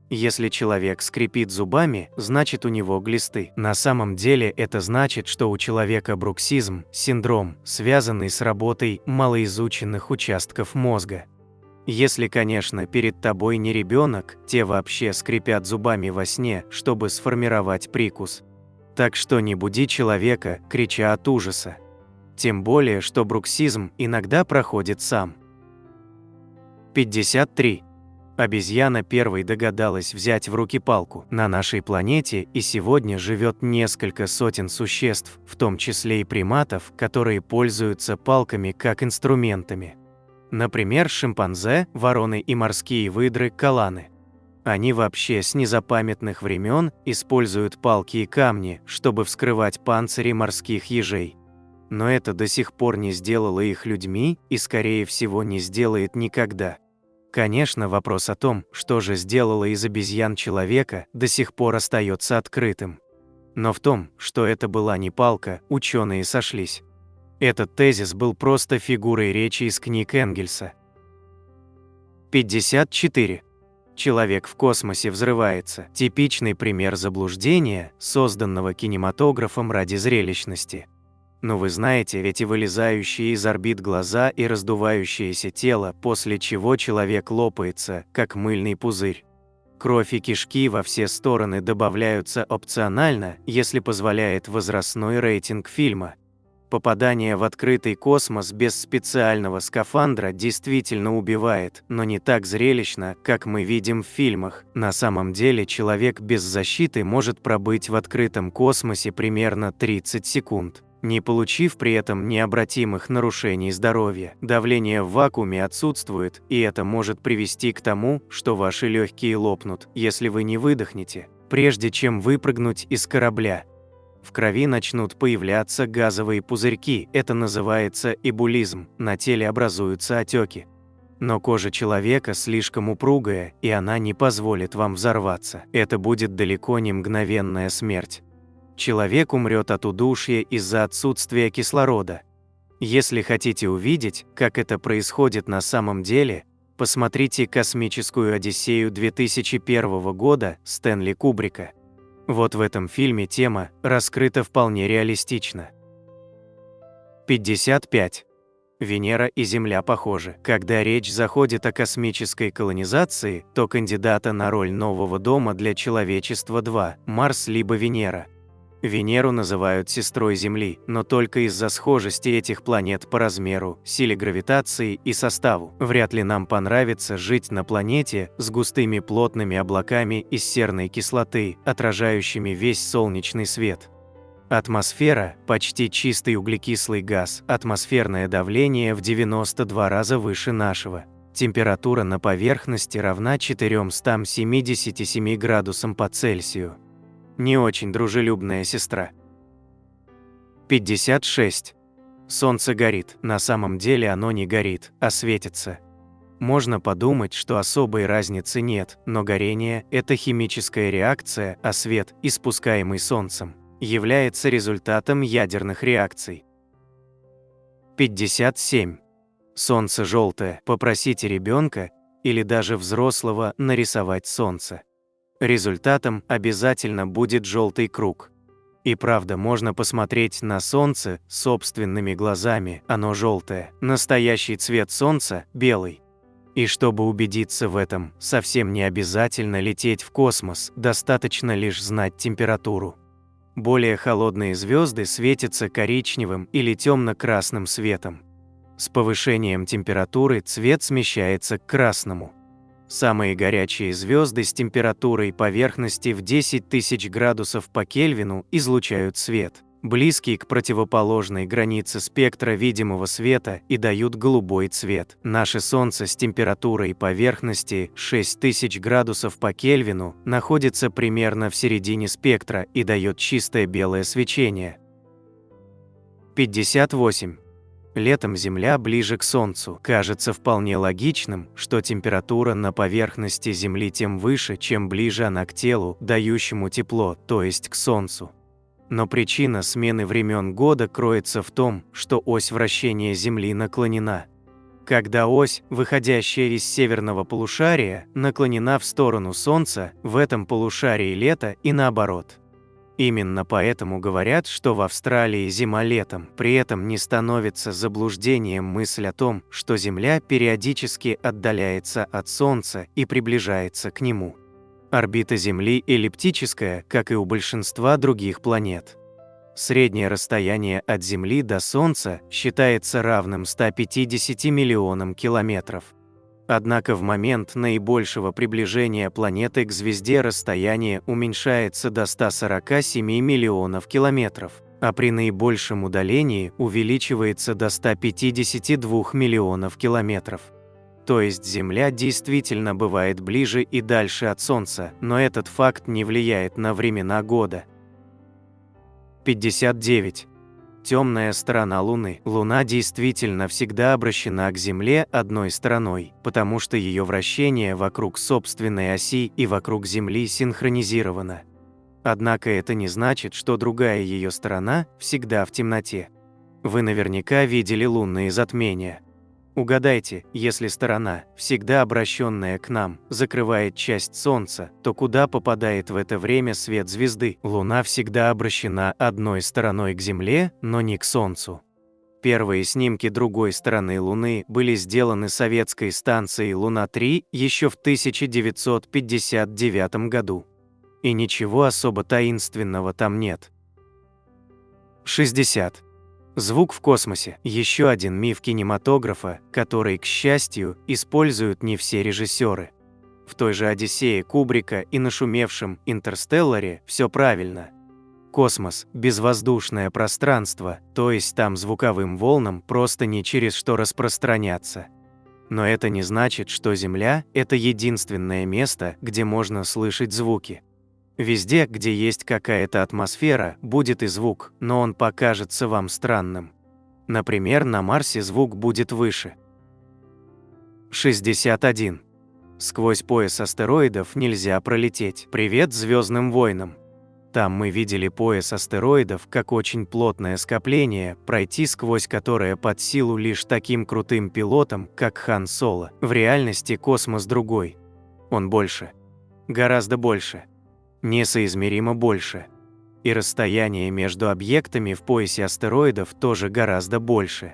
Если человек скрипит зубами, значит у него глисты. На самом деле это значит, что у человека бруксизм, синдром, связанный с работой малоизученных участков мозга. Если, конечно, перед тобой не ребенок, те вообще скрипят зубами во сне, чтобы сформировать прикус. Так что не буди человека, крича от ужаса. Тем более, что бруксизм иногда проходит сам. 53. Обезьяна первой догадалась взять в руки палку. На нашей планете и сегодня живет несколько сотен существ, в том числе и приматов, которые пользуются палками как инструментами. Например, шимпанзе, вороны и морские выдры – каланы. Они вообще с незапамятных времен используют палки и камни, чтобы вскрывать панцири морских ежей. Но это до сих пор не сделало их людьми и, скорее всего, не сделает никогда. Конечно, вопрос о том, что же сделало из обезьян человека, до сих пор остается открытым. Но в том, что это была не палка, ученые сошлись. Этот тезис был просто фигурой речи из книг Энгельса. 54. Человек в космосе взрывается. Типичный пример заблуждения, созданного кинематографом ради зрелищности. Но вы знаете, эти вылезающие из орбит глаза и раздувающееся тело, после чего человек лопается, как мыльный пузырь. Кровь и кишки во все стороны добавляются опционально, если позволяет возрастной рейтинг фильма. Попадание в открытый космос без специального скафандра действительно убивает, но не так зрелищно, как мы видим в фильмах. На самом деле человек без защиты может пробыть в открытом космосе примерно 30 секунд. Не получив при этом необратимых нарушений здоровья. Давление в вакууме отсутствует, и это может привести к тому, что ваши легкие лопнут, если вы не выдохнете, прежде чем выпрыгнуть из корабля. В крови начнут появляться газовые пузырьки, это называется эбулизм, на теле образуются отеки. Но кожа человека слишком упругая, и она не позволит вам взорваться. Это будет далеко не мгновенная смерть. Человек умрет от удушья из-за отсутствия кислорода. Если хотите увидеть, как это происходит на самом деле, посмотрите «Космическую Одиссею» 2001 года Стэнли Кубрика. Вот в этом фильме тема раскрыта вполне реалистично. 55. Венера и Земля похожи. Когда речь заходит о космической колонизации, то кандидата на роль нового дома для человечества два – Марс либо Венера. Венеру называют сестрой Земли, но только из-за схожести этих планет по размеру, силе гравитации и составу. Вряд ли нам понравится жить на планете с густыми плотными облаками из серной кислоты, отражающими весь солнечный свет. Атмосфера – почти чистый углекислый газ, атмосферное давление в 92 раза выше нашего. Температура на поверхности равна 477 градусам по Цельсию. Не очень дружелюбная сестра. 56. Солнце горит. На самом деле оно не горит, а светится. Можно подумать, что особой разницы нет, но горение – это химическая реакция, а свет, испускаемый Солнцем, является результатом ядерных реакций. 57. Солнце желтое. Попросите ребенка или даже взрослого нарисовать солнце. Результатом обязательно будет желтый круг. И правда, можно посмотреть на солнце собственными глазами, оно желтое. Настоящий цвет солнца – белый. И чтобы убедиться в этом, совсем не обязательно лететь в космос, достаточно лишь знать температуру. Более холодные звезды светятся коричневым или темно-красным светом. С повышением температуры цвет смещается к красному. Самые горячие звезды с температурой поверхности в 10 тысяч градусов по Кельвину излучают свет, близкий к противоположной границе спектра видимого света, и дают голубой цвет. Наше Солнце с температурой поверхности 6000 градусов по Кельвину находится примерно в середине спектра и дает чистое белое свечение. 58. Летом Земля ближе к Солнцу. Кажется вполне логичным, что температура на поверхности Земли тем выше, чем ближе она к телу, дающему тепло, то есть к Солнцу. Но причина смены времен года кроется в том, что ось вращения Земли наклонена. Когда ось, выходящая из северного полушария, наклонена в сторону Солнца, в этом полушарии лето и наоборот. Именно поэтому говорят, что в Австралии зима летом. При этом не становится заблуждением мысль о том, что Земля периодически отдаляется от Солнца и приближается к нему. Орбита Земли эллиптическая, как и у большинства других планет. Среднее расстояние от Земли до Солнца считается равным 150 миллионам километров. Однако в момент наибольшего приближения планеты к звезде расстояние уменьшается до 147 миллионов километров, а при наибольшем удалении увеличивается до 152 миллионов километров. То есть Земля действительно бывает ближе и дальше от Солнца, но этот факт не влияет на времена года. 59. Темная сторона Луны. Луна действительно всегда обращена к Земле одной стороной, потому что ее вращение вокруг собственной оси и вокруг Земли синхронизировано. Однако это не значит, что другая ее сторона всегда в темноте. Вы наверняка видели лунные затмения. Угадайте, если сторона, всегда обращенная к нам, закрывает часть Солнца, то куда попадает в это время свет звезды? Луна всегда обращена одной стороной к Земле, но не к Солнцу. Первые снимки другой стороны Луны были сделаны советской станцией Луна-3 еще в 1959 году. И ничего особо таинственного там нет. 60. Звук в космосе – еще один миф кинематографа, который, к счастью, используют не все режиссеры. В той же «Одиссее» Кубрика и нашумевшем «Интерстелларе» все правильно. Космос – безвоздушное пространство, то есть там звуковым волнам просто не через что распространяться. Но это не значит, что Земля – это единственное место, где можно слышать звуки. Везде, где есть какая-то атмосфера, будет и звук, но он покажется вам странным. Например, на Марсе звук будет выше. 61. Сквозь пояс астероидов нельзя пролететь. Привет Звездным войнам! Там мы видели пояс астероидов как очень плотное скопление, пройти сквозь которое под силу лишь таким крутым пилотам, как Хан Соло. В реальности космос другой. Он больше. Гораздо больше. Несоизмеримо больше. И расстояние между объектами в поясе астероидов тоже гораздо больше.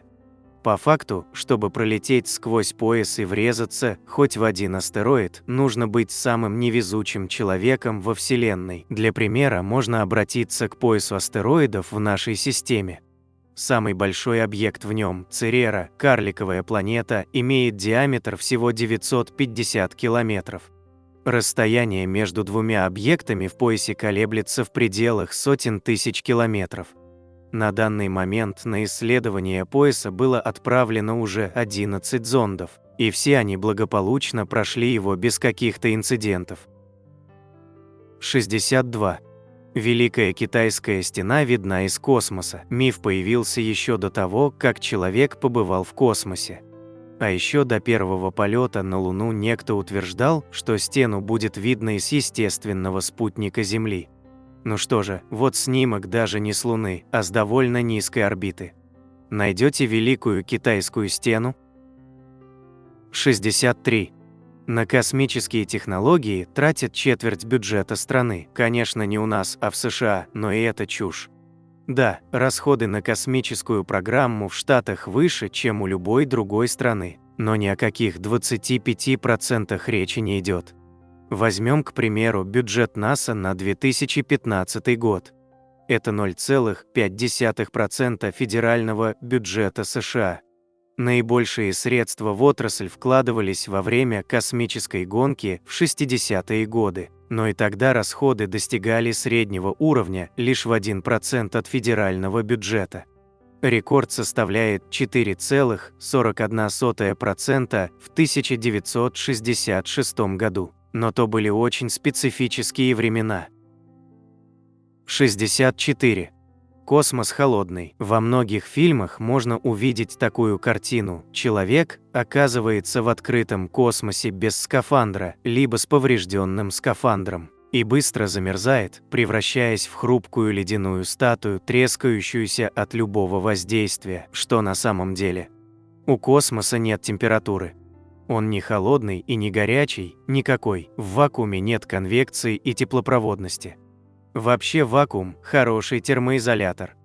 По факту, чтобы пролететь сквозь пояс и врезаться хоть в один астероид, нужно быть самым невезучим человеком во Вселенной. Для примера можно обратиться к поясу астероидов в нашей системе. Самый большой объект в нем, Церера, карликовая планета, имеет диаметр всего 950 километров. Расстояние между двумя объектами в поясе колеблется в пределах сотен тысяч километров. На данный момент на исследование пояса было отправлено уже 11 зондов, и все они благополучно прошли его без каких-то инцидентов. 62. Великая Китайская стена видна из космоса. Миф появился еще до того, как человек побывал в космосе. А еще до первого полета на Луну некто утверждал, что стену будет видно из естественного спутника Земли. Ну что же, вот снимок даже не с Луны, а с довольно низкой орбиты. Найдете Великую Китайскую стену? 63. На космические технологии тратят четверть бюджета страны. Конечно, не у нас, а в США, но и это чушь. Да, расходы на космическую программу в Штатах выше, чем у любой другой страны, но ни о каких 25% речи не идет. Возьмем, к примеру, бюджет НАСА на 2015 год. Это 0,5% федерального бюджета США. Наибольшие средства в отрасль вкладывались во время космической гонки в 60-е годы. Но и тогда расходы достигали среднего уровня лишь в 1% от федерального бюджета. Рекорд составляет 4,41% в 1966 году. Но то были очень специфические времена. 64. Космос холодный. Во многих фильмах можно увидеть такую картину. Человек оказывается в открытом космосе без скафандра, либо с поврежденным скафандром, и быстро замерзает, превращаясь в хрупкую ледяную статую, трескающуюся от любого воздействия. Что на самом деле? У космоса нет температуры. Он не холодный и не горячий, никакой. В вакууме нет конвекции и теплопроводности. Вообще вакуум – хороший термоизолятор.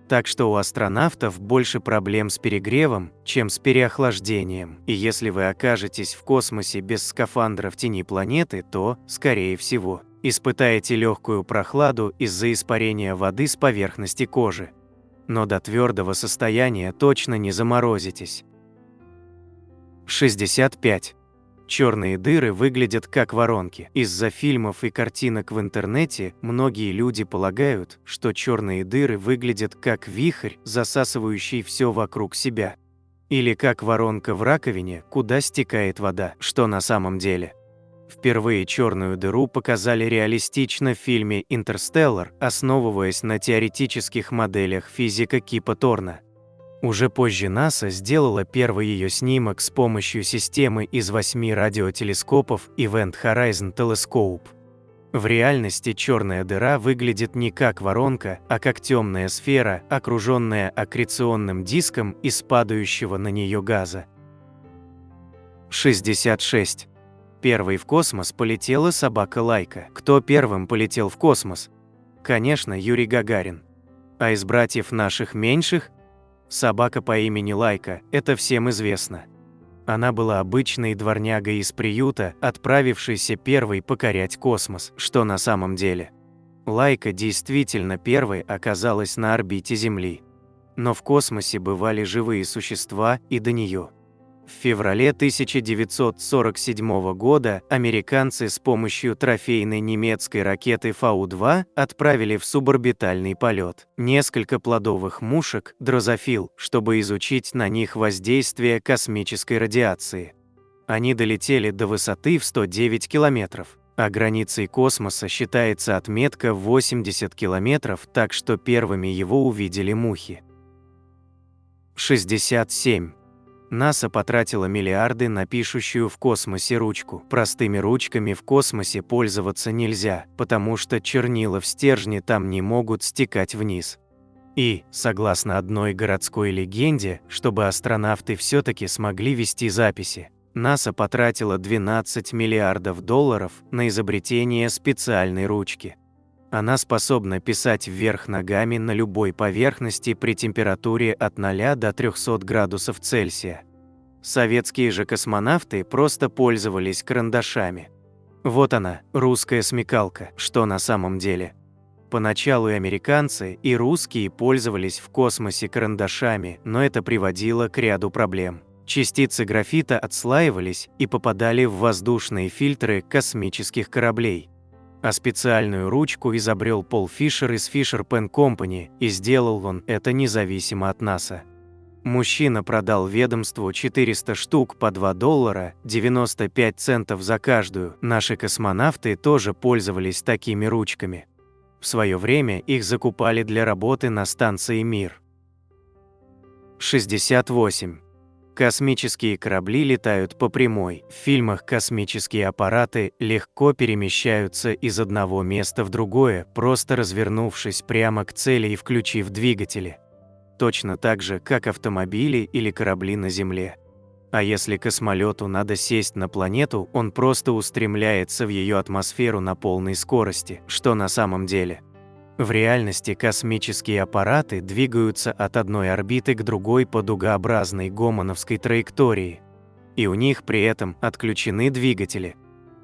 Так что у астронавтов больше проблем с перегревом, чем с переохлаждением. И если вы окажетесь в космосе без скафандра в тени планеты, то, скорее всего, испытаете легкую прохладу из-за испарения воды с поверхности кожи. Но до твердого состояния точно не заморозитесь. 65. Черные дыры выглядят как воронки. Из-за фильмов и картинок в интернете многие люди полагают, что черные дыры выглядят как вихрь, засасывающий все вокруг себя. Или как воронка в раковине, куда стекает вода, что на самом деле. Впервые черную дыру показали реалистично в фильме «Интерстеллар», основываясь на теоретических моделях физика Кипа Торна. Уже позже НАСА сделала первый ее снимок с помощью системы из 8 радиотелескопов Event Horizon Telescope. В реальности черная дыра выглядит не как воронка, а как темная сфера, окруженная аккреционным диском из падающего на нее газа. 66. Первой в космос полетела собака Лайка. Кто первым полетел в космос? Конечно, Юрий Гагарин. А из братьев наших меньших? Собака по имени Лайка, это всем известно. Она была обычной дворнягой из приюта, отправившейся первой покорять космос, что на самом деле. Лайка действительно первой оказалась на орбите Земли. Но в космосе бывали живые существа и до нее. В феврале 1947 года американцы с помощью трофейной немецкой ракеты Фау-2 отправили в суборбитальный полет несколько плодовых мушек дрозофил, чтобы изучить на них воздействие космической радиации. Они долетели до высоты в 109 километров, а границей космоса считается отметка в 80 километров, так что первыми его увидели мухи. 67. НАСА потратила миллиарды на пишущую в космосе ручку. Простыми ручками в космосе пользоваться нельзя, потому что чернила в стержне там не могут стекать вниз. И, согласно одной городской легенде, чтобы астронавты все-таки смогли вести записи, НАСА потратила $12 миллиардов на изобретение специальной ручки. Она способна писать вверх ногами на любой поверхности при температуре от 0 до 300 градусов Цельсия. Советские же космонавты просто пользовались карандашами. Вот она, русская смекалка, что на самом деле. Поначалу и американцы, и русские пользовались в космосе карандашами, но это приводило к ряду проблем. Частицы графита отслаивались и попадали в воздушные фильтры космических кораблей. А специальную ручку изобрел Пол Фишер из Fisher Pen Company, и сделал он это независимо от НАСА. Мужчина продал ведомству 400 штук по $2, 95 центов за каждую. Наши космонавты тоже пользовались такими ручками. В свое время их закупали для работы на станции «Мир». 68. Космические корабли летают по прямой. В фильмах космические аппараты легко перемещаются из одного места в другое, просто развернувшись прямо к цели и включив двигатели. Точно так же, как автомобили или корабли на Земле. А если космолету надо сесть на планету, он просто устремляется в ее атмосферу на полной скорости, что на самом деле. В реальности космические аппараты двигаются от одной орбиты к другой по дугообразной гомоновской траектории. И у них при этом отключены двигатели.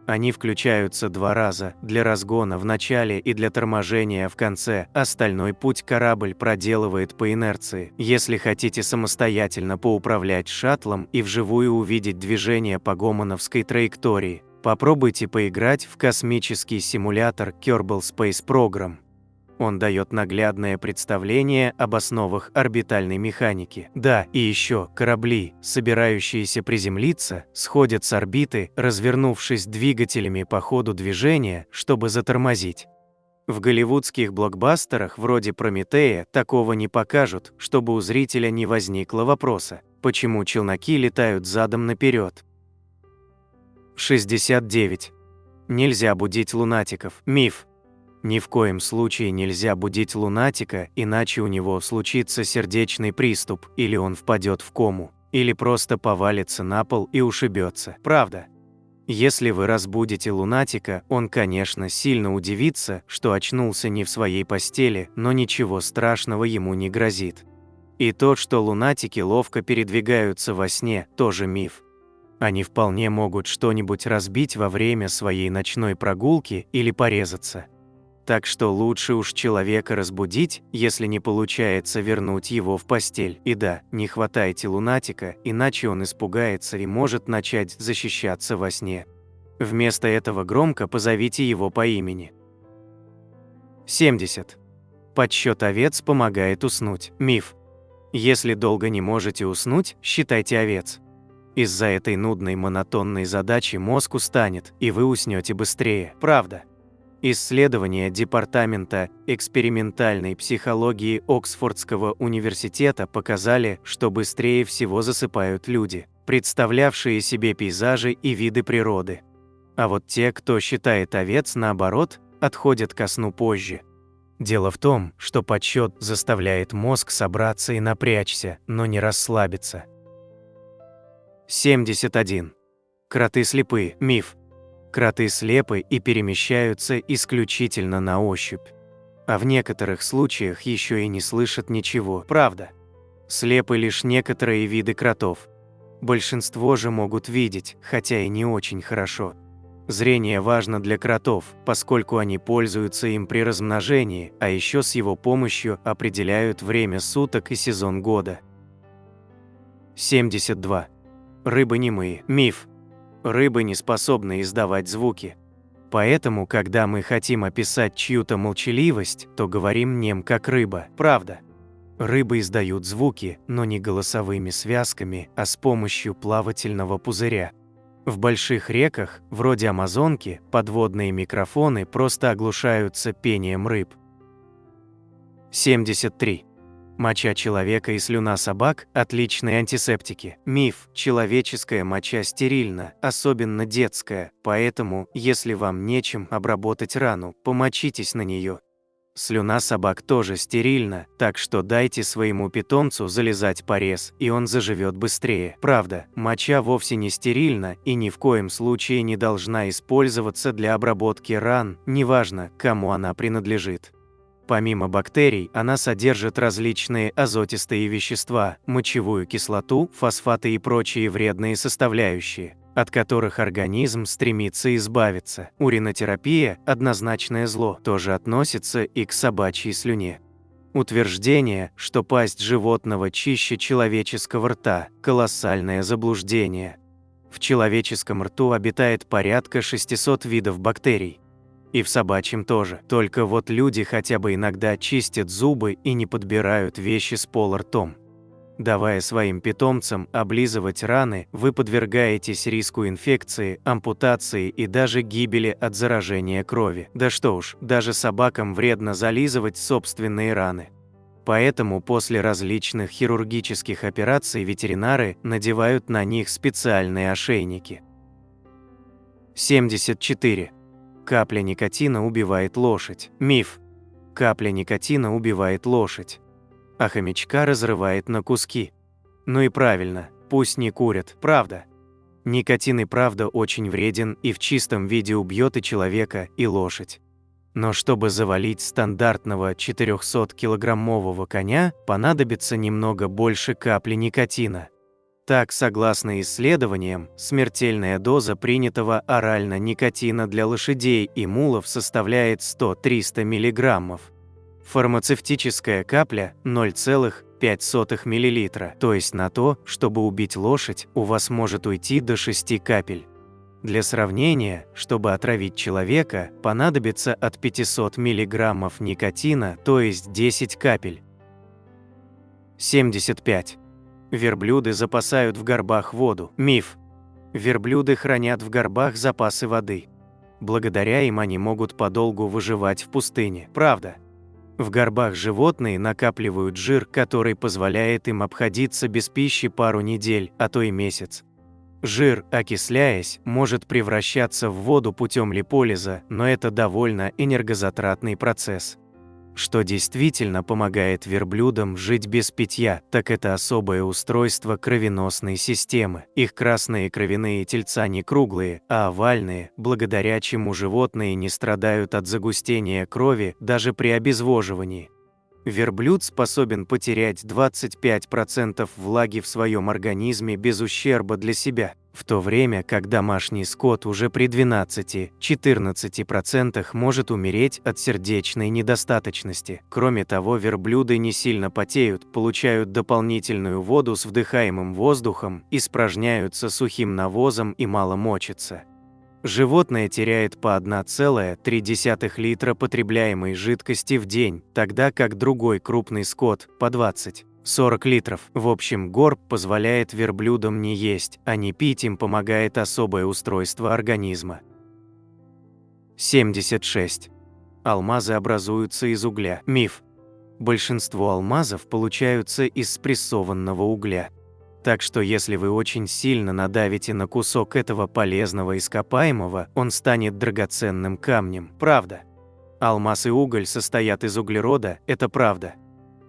Они включаются 2 раза, для разгона в начале и для торможения в конце. Остальной путь корабль проделывает по инерции. Если хотите самостоятельно поуправлять шаттлом и вживую увидеть движение по гомоновской траектории, попробуйте поиграть в космический симулятор Kerbal Space Program. Он дает наглядное представление об основах орбитальной механики. Да, и еще корабли, собирающиеся приземлиться, сходят с орбиты, развернувшись двигателями по ходу движения, чтобы затормозить. В голливудских блокбастерах вроде «Прометея» такого не покажут, чтобы у зрителя не возникло вопроса, почему челноки летают задом наперед. 69. Нельзя будить лунатиков. Миф. Ни в коем случае нельзя будить лунатика, иначе у него случится сердечный приступ или он впадет в кому. Или просто повалится на пол и ушибется. Правда. Если вы разбудите лунатика, он, конечно, сильно удивится, что очнулся не в своей постели, но ничего страшного ему не грозит. И то, что лунатики ловко передвигаются во сне, тоже миф. Они вполне могут что-нибудь разбить во время своей ночной прогулки или порезаться. Так что лучше уж человека разбудить, если не получается вернуть его в постель. И да, не хватайте лунатика, иначе он испугается и может начать защищаться во сне. Вместо этого громко позовите его по имени. 70. Подсчет овец помогает уснуть. Миф. Если долго не можете уснуть, считайте овец. Из-за этой нудной монотонной задачи мозг устанет, и вы уснете быстрее. Правда. Исследования Департамента экспериментальной психологии Оксфордского университета показали, что быстрее всего засыпают люди, представлявшие себе пейзажи и виды природы. А вот те, кто считает овец, наоборот, отходят ко сну позже. Дело в том, что подсчет заставляет мозг собраться и напрячься, но не расслабиться. 71. Кроты слепы. Миф. Кроты слепы и перемещаются исключительно на ощупь. А в некоторых случаях еще и не слышат ничего. Правда. Слепы лишь некоторые виды кротов. Большинство же могут видеть, хотя и не очень хорошо. Зрение важно для кротов, поскольку они пользуются им при размножении, а еще с его помощью определяют время суток и сезон года. 72. Рыбы немые. Миф. Рыбы не способны издавать звуки. Поэтому, когда мы хотим описать чью-то молчаливость, то говорим нем как рыба. Правда. Рыбы издают звуки, но не голосовыми связками, а с помощью плавательного пузыря. В больших реках, вроде Амазонки, подводные микрофоны просто оглушаются пением рыб. 73. Моча человека и слюна собак – отличные антисептики. Миф. Человеческая моча стерильна, особенно детская, поэтому, если вам нечем обработать рану, помочитесь на нее. Слюна собак тоже стерильна, так что дайте своему питомцу залезать порез, и он заживет быстрее. Правда, моча вовсе не стерильна и ни в коем случае не должна использоваться для обработки ран, неважно, кому она принадлежит. Помимо бактерий, она содержит различные азотистые вещества, мочевую кислоту, фосфаты и прочие вредные составляющие, от которых организм стремится избавиться. Уринотерапия – однозначное зло, тоже относится и к собачьей слюне. Утверждение, что пасть животного чище человеческого рта – колоссальное заблуждение. В человеческом рту обитает порядка 600 видов бактерий. И в собачьем тоже. Только вот люди хотя бы иногда чистят зубы и не подбирают вещи с пола ртом. Давая своим питомцам облизывать раны, вы подвергаетесь риску инфекции, ампутации и даже гибели от заражения крови. Да что уж, даже собакам вредно зализывать собственные раны. Поэтому после различных хирургических операций ветеринары надевают на них специальные ошейники. 74. Капля никотина убивает лошадь. Миф. Капля никотина убивает лошадь, а хомячка разрывает на куски. Ну и правильно, пусть не курят, правда. Никотин и правда очень вреден и в чистом виде убьет и человека, и лошадь. Но чтобы завалить стандартного 400-килограммового коня, понадобится немного больше капли никотина. Так, согласно исследованиям, смертельная доза принятого орально никотина для лошадей и мулов составляет 100-300 мг. Фармацевтическая капля – 0,5 мл, то есть на то, чтобы убить лошадь, у вас может уйти до 6 капель. Для сравнения, чтобы отравить человека, понадобится от 500 мг никотина, то есть 10 капель. 75. Верблюды запасают в горбах воду. Миф. Верблюды хранят в горбах запасы воды. Благодаря им они могут подолгу выживать в пустыне. Правда. В горбах животные накапливают жир, который позволяет им обходиться без пищи пару недель, а то и месяц. Жир, окисляясь, может превращаться в воду путем липолиза, но это довольно энергозатратный процесс. Что действительно помогает верблюдам жить без питья, так это особое устройство кровеносной системы. Их красные кровяные тельца не круглые, а овальные, благодаря чему животные не страдают от загустения крови даже при обезвоживании. Верблюд способен потерять 25% влаги в своем организме без ущерба для себя, в то время как домашний скот уже при 12-14% может умереть от сердечной недостаточности. Кроме того, верблюды не сильно потеют, получают дополнительную воду с вдыхаемым воздухом, испражняются сухим навозом и мало мочатся. Животное теряет по 1,3 литра потребляемой жидкости в день, тогда как другой крупный скот – по 20-40 литров. В общем, горб позволяет верблюдам не есть, а не пить им помогает особое устройство организма. 76. Алмазы образуются из угля. Миф. Большинство алмазов получаются из спрессованного угля. Так что если вы очень сильно надавите на кусок этого полезного ископаемого, он станет драгоценным камнем. Правда. Алмаз и уголь состоят из углерода, это правда.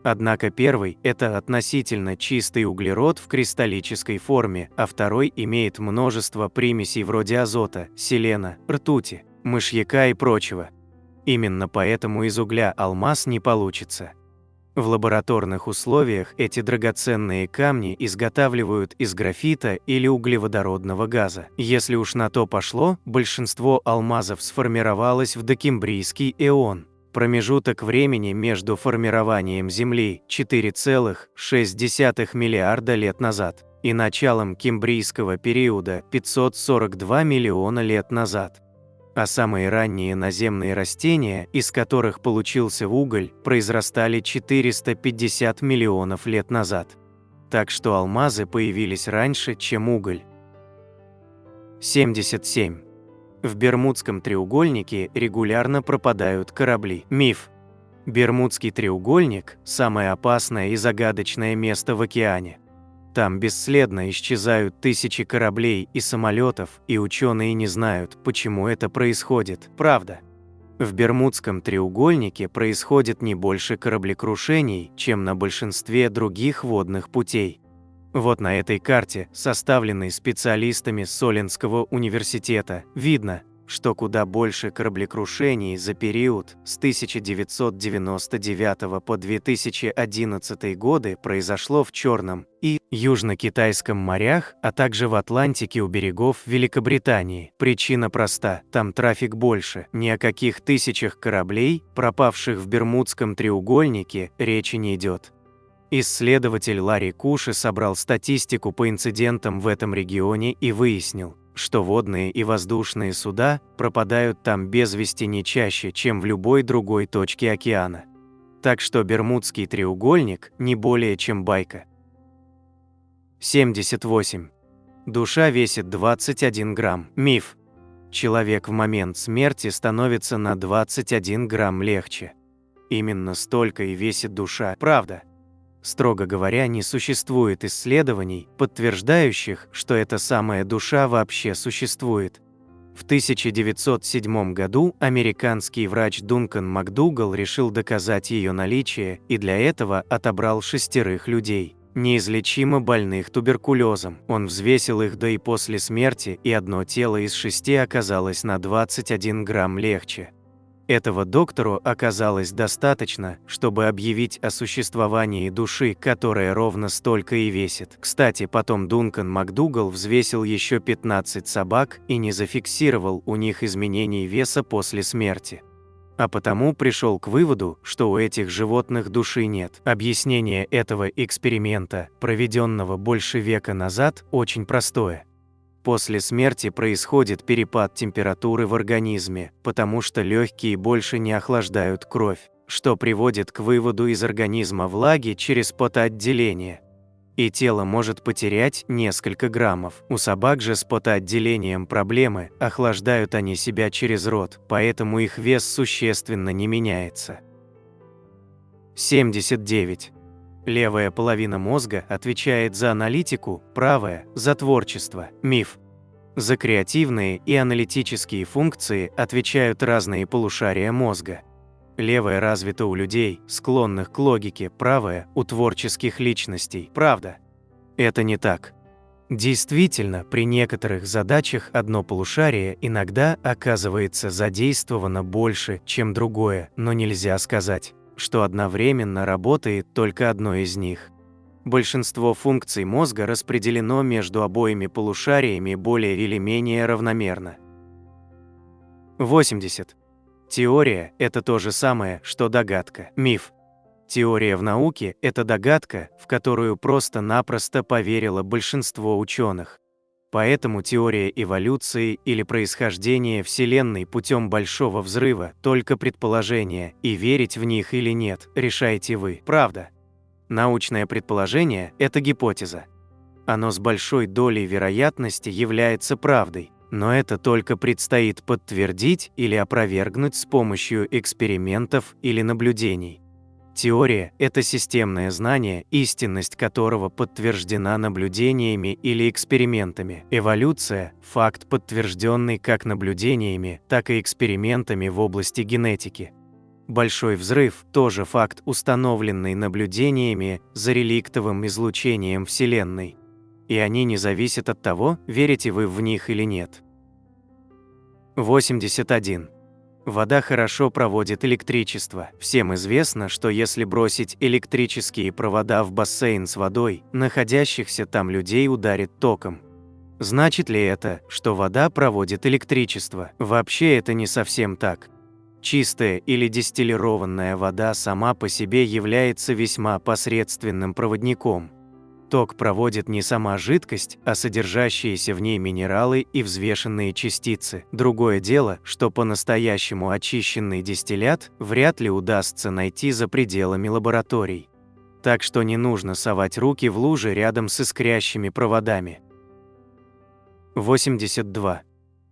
Однако первый – это относительно чистый углерод в кристаллической форме, а второй имеет множество примесей вроде азота, селена, ртути, мышьяка и прочего. Именно поэтому из угля алмаз не получится. В лабораторных условиях эти драгоценные камни изготавливают из графита или углеводородного газа. Если уж на то пошло, большинство алмазов сформировалось в докембрийский эон. Промежуток времени между формированием Земли 4,6 миллиарда лет назад и началом кембрийского периода 542 миллиона лет назад. А самые ранние наземные растения, из которых получился уголь, произрастали 450 миллионов лет назад. Так что алмазы появились раньше, чем уголь. 77. В Бермудском треугольнике регулярно пропадают корабли. Миф. Бермудский треугольник – самое опасное и загадочное место в океане. Там бесследно исчезают тысячи кораблей и самолетов, и ученые не знают, почему это происходит. Правда. В Бермудском треугольнике происходит не больше кораблекрушений, чем на большинстве других водных путей. Вот на этой карте, составленной специалистами Солинского университета, видно, что куда больше кораблекрушений за период с 1999 по 2011 годы произошло в Черном и Южно-Китайском морях, а также в Атлантике у берегов Великобритании. Причина проста – там трафик больше. Ни о каких тысячах кораблей, пропавших в Бермудском треугольнике, речи не идет. Исследователь Ларри Куши собрал статистику по инцидентам в этом регионе и выяснил, что водные и воздушные суда пропадают там без вести не чаще, чем в любой другой точке океана. Так что Бермудский треугольник не более чем байка. 78. Душа весит 21 грамм. Миф. Человек в момент смерти становится на 21 грамм легче. Именно столько и весит душа. Правда. Строго говоря, не существует исследований, подтверждающих, что эта самая душа вообще существует. В 1907 году американский врач Дункан МакДугал решил доказать ее наличие и для этого отобрал 6 людей, неизлечимо больных туберкулезом. Он взвесил их до и после смерти, и одно тело из 6 оказалось на 21 грамм легче. Этого доктору оказалось достаточно, чтобы объявить о существовании души, которая ровно столько и весит. Кстати, потом Дункан МакДугал взвесил еще 15 собак и не зафиксировал у них изменений веса после смерти. А потому пришел к выводу, что у этих животных души нет. Объяснение этого эксперимента, проведенного больше века назад, очень простое. После смерти происходит перепад температуры в организме, потому что легкие больше не охлаждают кровь, что приводит к выводу из организма влаги через потоотделение. И тело может потерять несколько граммов. У собак же с потоотделением проблемы, охлаждают они себя через рот, поэтому их вес существенно не меняется. 79. Левая половина мозга отвечает за аналитику, правая – за творчество. Миф. За креативные и аналитические функции отвечают разные полушария мозга. Левое развито у людей, склонных к логике, правое – у творческих личностей. Правда? Это не так. Действительно, при некоторых задачах одно полушарие иногда оказывается задействовано больше, чем другое, но нельзя сказать, что одновременно работает только одно из них. Большинство функций мозга распределено между обоими полушариями более или менее равномерно. 80. Теория – это то же самое, что догадка. Миф. Теория в науке – это догадка, в которую просто-напросто поверило большинство ученых. Поэтому теория эволюции или происхождения Вселенной путем Большого взрыва – только предположения, и верить в них или нет, решайте вы. Правда? Научное предположение – это гипотеза. Оно с большой долей вероятности является правдой, но это только предстоит подтвердить или опровергнуть с помощью экспериментов или наблюдений. Теория – это системное знание, истинность которого подтверждена наблюдениями или экспериментами. Эволюция – факт, подтвержденный как наблюдениями, так и экспериментами в области генетики. Большой взрыв – тоже факт, установленный наблюдениями за реликтовым излучением Вселенной. И они не зависят от того, верите вы в них или нет. 81. Вода хорошо проводит электричество. Всем известно, что если бросить электрические провода в бассейн с водой, находящихся там людей ударит током. Значит ли это, что вода проводит электричество? Вообще это не совсем так. Чистая или дистиллированная вода сама по себе является весьма посредственным проводником. Ток проводит не сама жидкость, а содержащиеся в ней минералы и взвешенные частицы. Другое дело, что по-настоящему очищенный дистиллят вряд ли удастся найти за пределами лабораторий. Так что не нужно совать руки в лужи рядом с искрящими проводами. 82.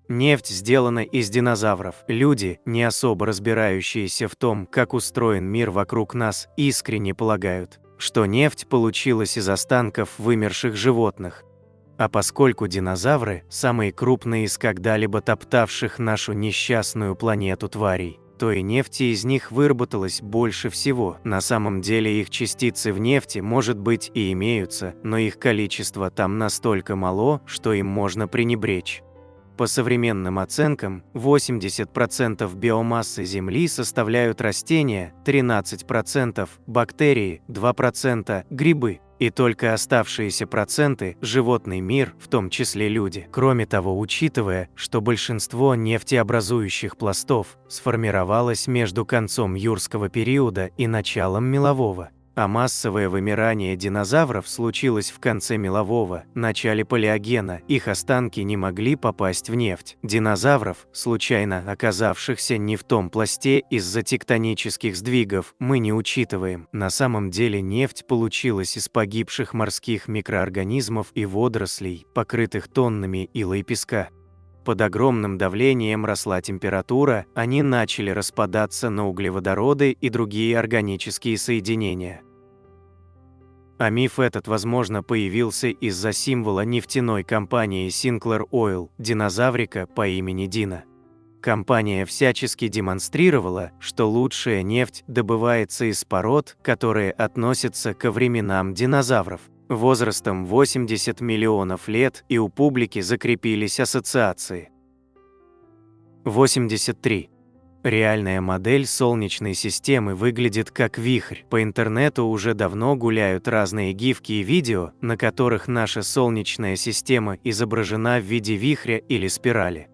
Нефть сделана из динозавров. Люди, не особо разбирающиеся в том, как устроен мир вокруг нас, искренне полагают, что нефть получилась из останков вымерших животных. А поскольку динозавры – самые крупные из когда-либо топтавших нашу несчастную планету тварей, то и нефти из них выработалось больше всего. На самом деле их частицы в нефти, может быть, и имеются, но их количество там настолько мало, что им можно пренебречь. По современным оценкам, 80% биомассы Земли составляют растения, 13% – бактерии, 2% – грибы, и только оставшиеся проценты – животный мир, в том числе люди. Кроме того, учитывая, что большинство нефтеобразующих пластов сформировалось между концом юрского периода и началом мелового, а массовое вымирание динозавров случилось в конце мелового, начале палеогена, их останки не могли попасть в нефть. Динозавров, случайно оказавшихся не в том пласте из-за тектонических сдвигов, мы не учитываем. На самом деле нефть получилась из погибших морских микроорганизмов и водорослей, покрытых тоннами ила и песка. Под огромным давлением росла температура, они начали распадаться на углеводороды и другие органические соединения. А миф этот, возможно, появился из-за символа нефтяной компании Sinclair Oil, динозаврика по имени Дина. Компания всячески демонстрировала, что лучшая нефть добывается из пород, которые относятся ко временам динозавров, возрастом 80 миллионов лет, и у публики закрепились ассоциации. 83. Реальная модель Солнечной системы выглядит как вихрь. По интернету уже давно гуляют разные гифки и видео, на которых наша Солнечная система изображена в виде вихря или спирали.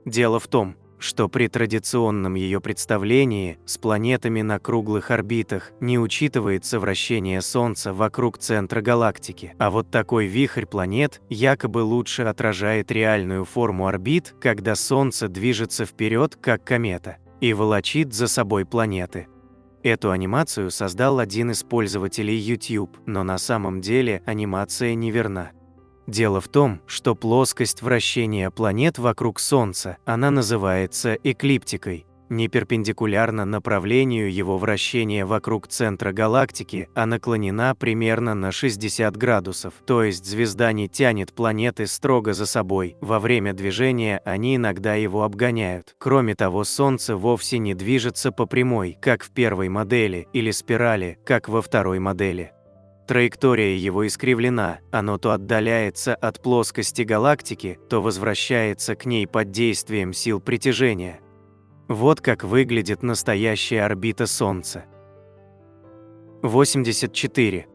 Дело в том, что при традиционном ее представлении с планетами на круглых орбитах не учитывается вращение Солнца вокруг центра галактики. А вот такой вихрь планет якобы лучше отражает реальную форму орбит, когда Солнце движется вперед, как комета, и волочит за собой планеты. Эту анимацию создал один из пользователей YouTube, но на самом деле анимация неверна. Дело в том, что плоскость вращения планет вокруг Солнца, она называется эклиптикой, не перпендикулярна направлению его вращения вокруг центра галактики, а наклонена примерно на 60 градусов, то есть звезда не тянет планеты строго за собой, во время движения они иногда его обгоняют. Кроме того, Солнце вовсе не движется по прямой, как в первой модели, или спирали, как во второй модели. Траектория его искривлена, оно то отдаляется от плоскости галактики, то возвращается к ней под действием сил притяжения. Вот как выглядит настоящая орбита Солнца. 84.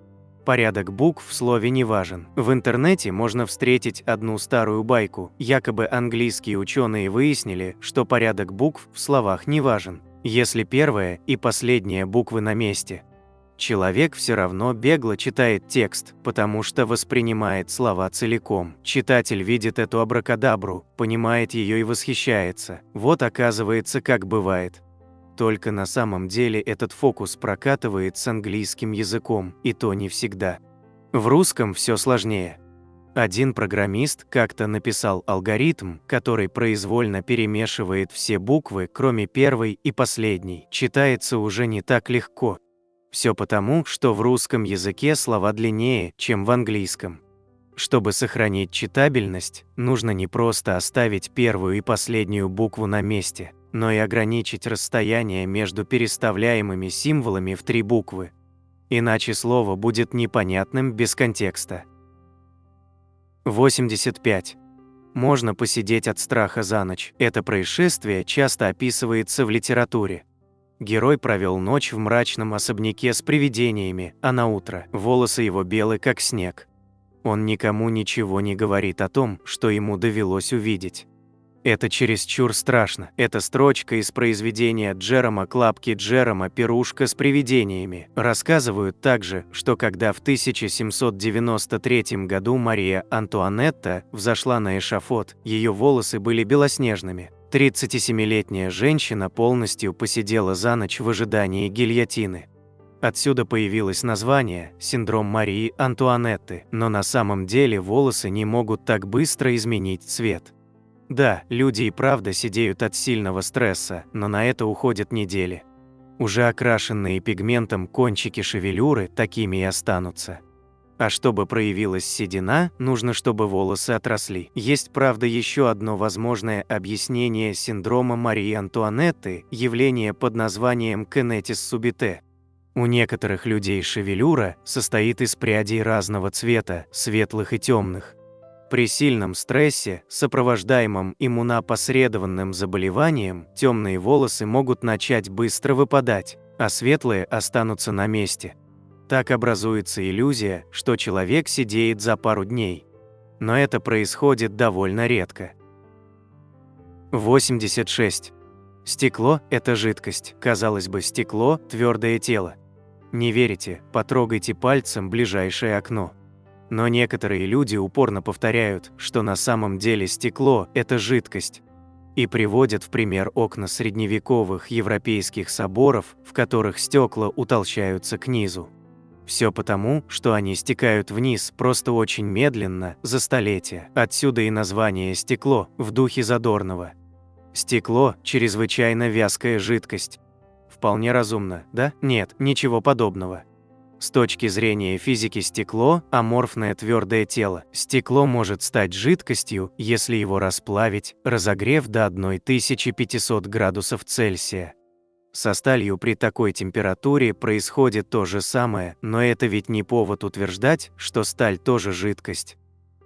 Порядок букв в слове не важен. В интернете можно встретить одну старую байку. Якобы английские ученые выяснили, что порядок букв в словах не важен, если первая и последняя буквы на месте. Человек все равно бегло читает текст, потому что воспринимает слова целиком. Читатель видит эту абракадабру, понимает ее и восхищается. Вот оказывается, как бывает. Только на самом деле этот фокус прокатывает с английским языком, и то не всегда. В русском все сложнее. Один программист как-то написал алгоритм, который произвольно перемешивает все буквы, кроме первой и последней. Читается уже не так легко. Все потому, что в русском языке слова длиннее, чем в английском. Чтобы сохранить читабельность, нужно не просто оставить первую и последнюю букву на месте, но и ограничить расстояние между переставляемыми символами в 3 буквы. Иначе слово будет непонятным без контекста. 85. Можно посидеть от страха за ночь. Это происшествие часто описывается в литературе. Герой провел ночь в мрачном особняке с привидениями, а наутро волосы его белы, как снег. Он никому ничего не говорит о том, что ему довелось увидеть. Это чересчур страшно. Это строчка из произведения Джерома Клапки Джерома «Пирушка с привидениями». Рассказывают также, что когда в 1793 году Мария Антуанетта взошла на эшафот, ее волосы были белоснежными. 37-летняя женщина полностью посидела за ночь в ожидании гильотины. Отсюда появилось название «Синдром Марии Антуанетты», но на самом деле волосы не могут так быстро изменить цвет. Да, люди и правда сидеют от сильного стресса, но на это уходят недели. Уже окрашенные пигментом кончики шевелюры такими и останутся. А чтобы проявилась седина, нужно, чтобы волосы отросли. Есть, правда, еще одно возможное объяснение синдрома Марии Антуанетты – явление под названием «кенетис субите». У некоторых людей шевелюра состоит из прядей разного цвета, светлых и темных. При сильном стрессе, сопровождаемом иммунопосредованным заболеванием, темные волосы могут начать быстро выпадать, а светлые останутся на месте. Так образуется иллюзия, что человек сидеет за пару дней. Но это происходит довольно редко. 86. Стекло – это жидкость. Казалось бы, стекло – твердое тело. Не верите? Потрогайте пальцем ближайшее окно. Но некоторые люди упорно повторяют, что на самом деле стекло – это жидкость. И приводят в пример окна средневековых европейских соборов, в которых стекла утолщаются к низу. Все потому, что они стекают вниз просто очень медленно, за столетия. Отсюда и название «стекло» в духе Задорнова. Стекло – чрезвычайно вязкая жидкость. Вполне разумно, да? Нет, ничего подобного. С точки зрения физики стекло – аморфное твердое тело. Стекло может стать жидкостью, если его расплавить, разогрев до 1500 градусов Цельсия. Со сталью при такой температуре происходит то же самое, но это ведь не повод утверждать, что сталь тоже жидкость.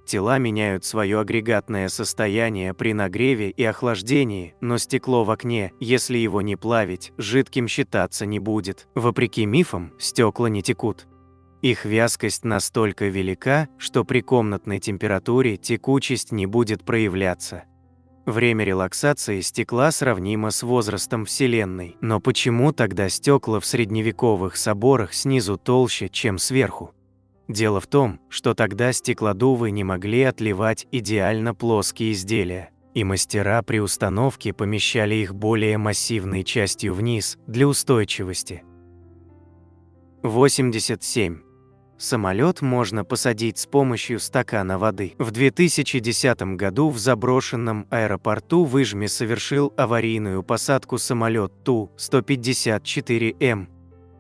Тела меняют свое агрегатное состояние при нагреве и охлаждении, но стекло в окне, если его не плавить, жидким считаться не будет. Вопреки мифам, стекла не текут. Их вязкость настолько велика, что при комнатной температуре текучесть не будет проявляться. Время релаксации стекла сравнимо с возрастом Вселенной. Но почему тогда стекла в средневековых соборах снизу толще, чем сверху? Дело в том, что тогда стеклодувы не могли отливать идеально плоские изделия, и мастера при установке помещали их более массивной частью вниз для устойчивости. 87. Самолет можно посадить с помощью стакана воды. В 2010 году в заброшенном аэропорту в Ижме совершил аварийную посадку самолет Ту-154М.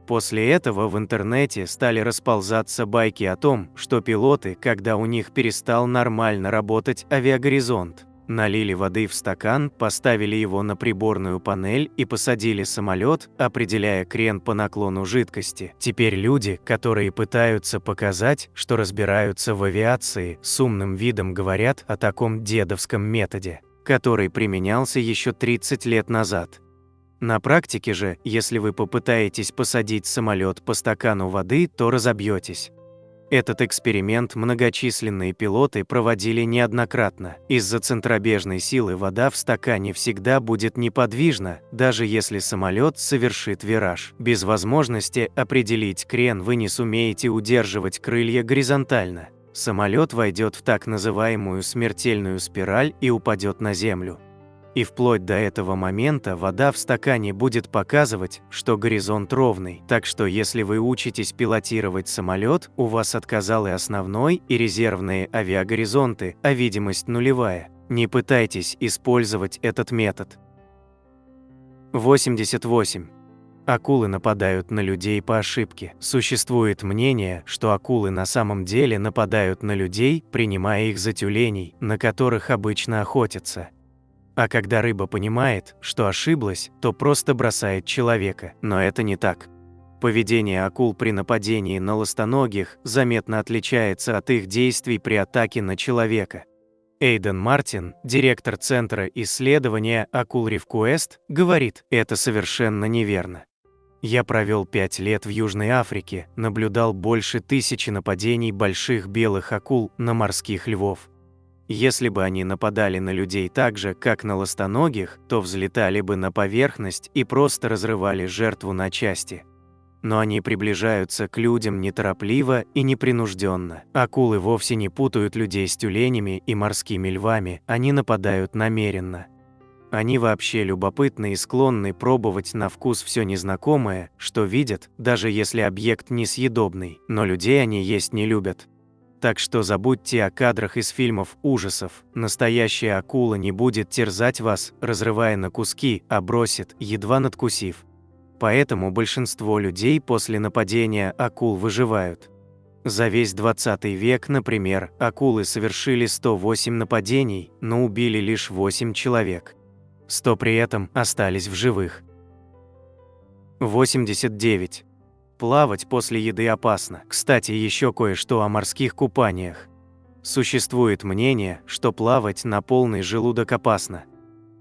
После этого в интернете стали расползаться байки о том, что пилоты, когда у них перестал нормально работать авиагоризонт, налили воды в стакан, поставили его на приборную панель и посадили самолет, определяя крен по наклону жидкости. Теперь люди, которые пытаются показать, что разбираются в авиации, с умным видом говорят о таком дедовском методе, который применялся еще 30 лет назад. На практике же, если вы попытаетесь посадить самолет по стакану воды, то разобьетесь. Этот эксперимент многочисленные пилоты проводили неоднократно. Из-за центробежной силы вода в стакане всегда будет неподвижна, даже если самолет совершит вираж. Без возможности определить крен вы не сумеете удерживать крылья горизонтально. Самолет войдет в так называемую смертельную спираль и упадет на землю. И вплоть до этого момента вода в стакане будет показывать, что горизонт ровный. Так что если вы учитесь пилотировать самолет, у вас отказал и основной, и резервные авиагоризонты, а видимость нулевая. Не пытайтесь использовать этот метод. 88. Акулы нападают на людей по ошибке. Существует мнение, что акулы на самом деле нападают на людей, принимая их за тюленей, на которых обычно охотятся. А когда рыба понимает, что ошиблась, то просто бросает человека. Но это не так. Поведение акул при нападении на ластоногих заметно отличается от их действий при атаке на человека. Эйден Мартин, директор Центра исследования акул RifQuest, говорит, это совершенно неверно. Я провел 5 лет в Южной Африке, наблюдал больше 1000 нападений больших белых акул на морских львов. Если бы они нападали на людей так же, как на ластоногих, то взлетали бы на поверхность и просто разрывали жертву на части. Но они приближаются к людям неторопливо и непринужденно. Акулы вовсе не путают людей с тюленями и морскими львами, они нападают намеренно. Они вообще любопытны и склонны пробовать на вкус все незнакомое, что видят, даже если объект несъедобный, но людей они есть не любят. Так что забудьте о кадрах из фильмов ужасов. Настоящая акула не будет терзать вас, разрывая на куски, а бросит, едва надкусив. Поэтому большинство людей после нападения акул выживают. За весь 20 век, например, акулы совершили 108 нападений, но убили лишь 8 человек. 100 при этом остались в живых. 89. Плавать после еды опасно. Кстати, еще кое-что о морских купаниях. Существует мнение, что плавать на полный желудок опасно.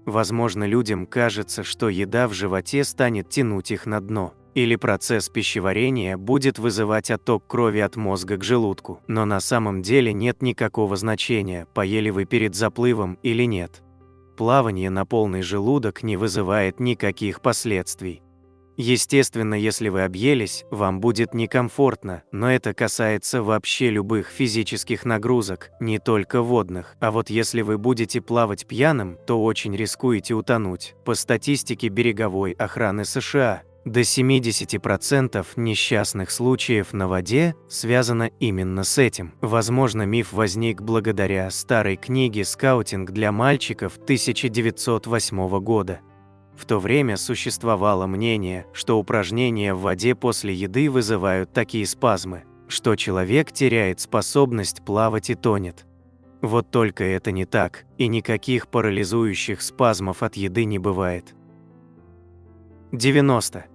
Возможно, людям кажется, что еда в животе станет тянуть их на дно, или процесс пищеварения будет вызывать отток крови от мозга к желудку. Но на самом деле нет никакого значения, поели вы перед заплывом или нет. Плавание на полный желудок не вызывает никаких последствий. Естественно, если вы объелись, вам будет некомфортно, но это касается вообще любых физических нагрузок, не только водных. А вот если вы будете плавать пьяным, то очень рискуете утонуть. По статистике береговой охраны США, до 70% несчастных случаев на воде связано именно с этим. Возможно, миф возник благодаря старой книге «Скаутинг для мальчиков» 1908 года. В то время существовало мнение, что упражнения в воде после еды вызывают такие спазмы, что человек теряет способность плавать и тонет. Вот только это не так, и никаких парализующих спазмов от еды не бывает. 90.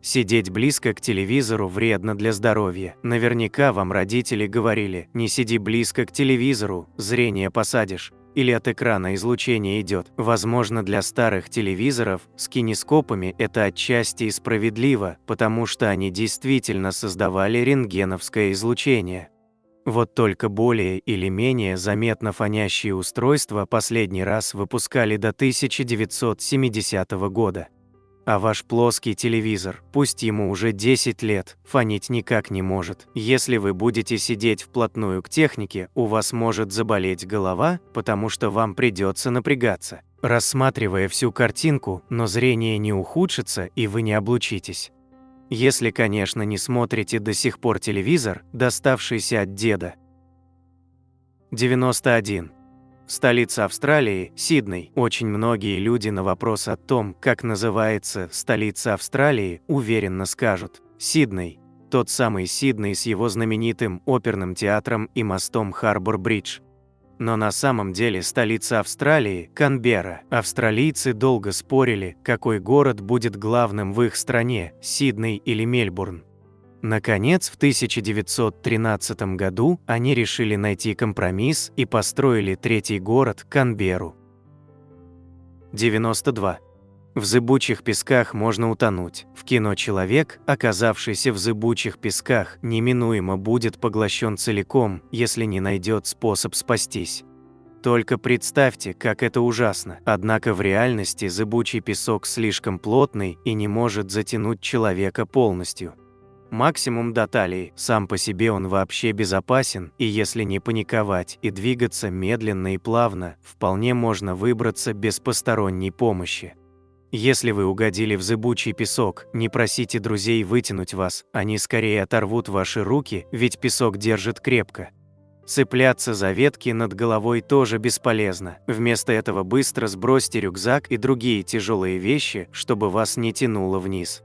Сидеть близко к телевизору вредно для здоровья. Наверняка вам родители говорили: не сиди близко к телевизору, зрение посадишь. Или от экрана излучение идет. Возможно, для старых телевизоров с кинескопами это отчасти и справедливо, потому что они действительно создавали рентгеновское излучение. Вот только более или менее заметно фонящие устройства последний раз выпускали до 1970 года. А ваш плоский телевизор, пусть ему уже 10 лет, фонить никак не может. Если вы будете сидеть вплотную к технике, у вас может заболеть голова, потому что вам придется напрягаться, рассматривая всю картинку, но зрение не ухудшится и вы не облучитесь. Если, конечно, не смотрите до сих пор телевизор, доставшийся от деда. 91. Столица Австралии – Сидней. Очень многие люди на вопрос о том, как называется столица Австралии, уверенно скажут «Сидней». Тот самый Сидней с его знаменитым оперным театром и мостом Харбор-Бридж. Но на самом деле столица Австралии – Канберра. Австралийцы долго спорили, какой город будет главным в их стране – Сидней или Мельбурн. Наконец, в 1913 году они решили найти компромисс и построили третий город – Канберру. 92. В зыбучих песках можно утонуть. В кино человек, оказавшийся в зыбучих песках, неминуемо будет поглощен целиком, если не найдет способ спастись. Только представьте, как это ужасно. Однако в реальности зыбучий песок слишком плотный и не может затянуть человека полностью. Максимум до талии, сам по себе он вообще безопасен, и если не паниковать и двигаться медленно и плавно, вполне можно выбраться без посторонней помощи. Если вы угодили в зыбучий песок, не просите друзей вытянуть вас, они скорее оторвут ваши руки, ведь песок держит крепко. Цепляться за ветки над головой тоже бесполезно. Вместо этого быстро сбросьте рюкзак и другие тяжелые вещи, чтобы вас не тянуло вниз.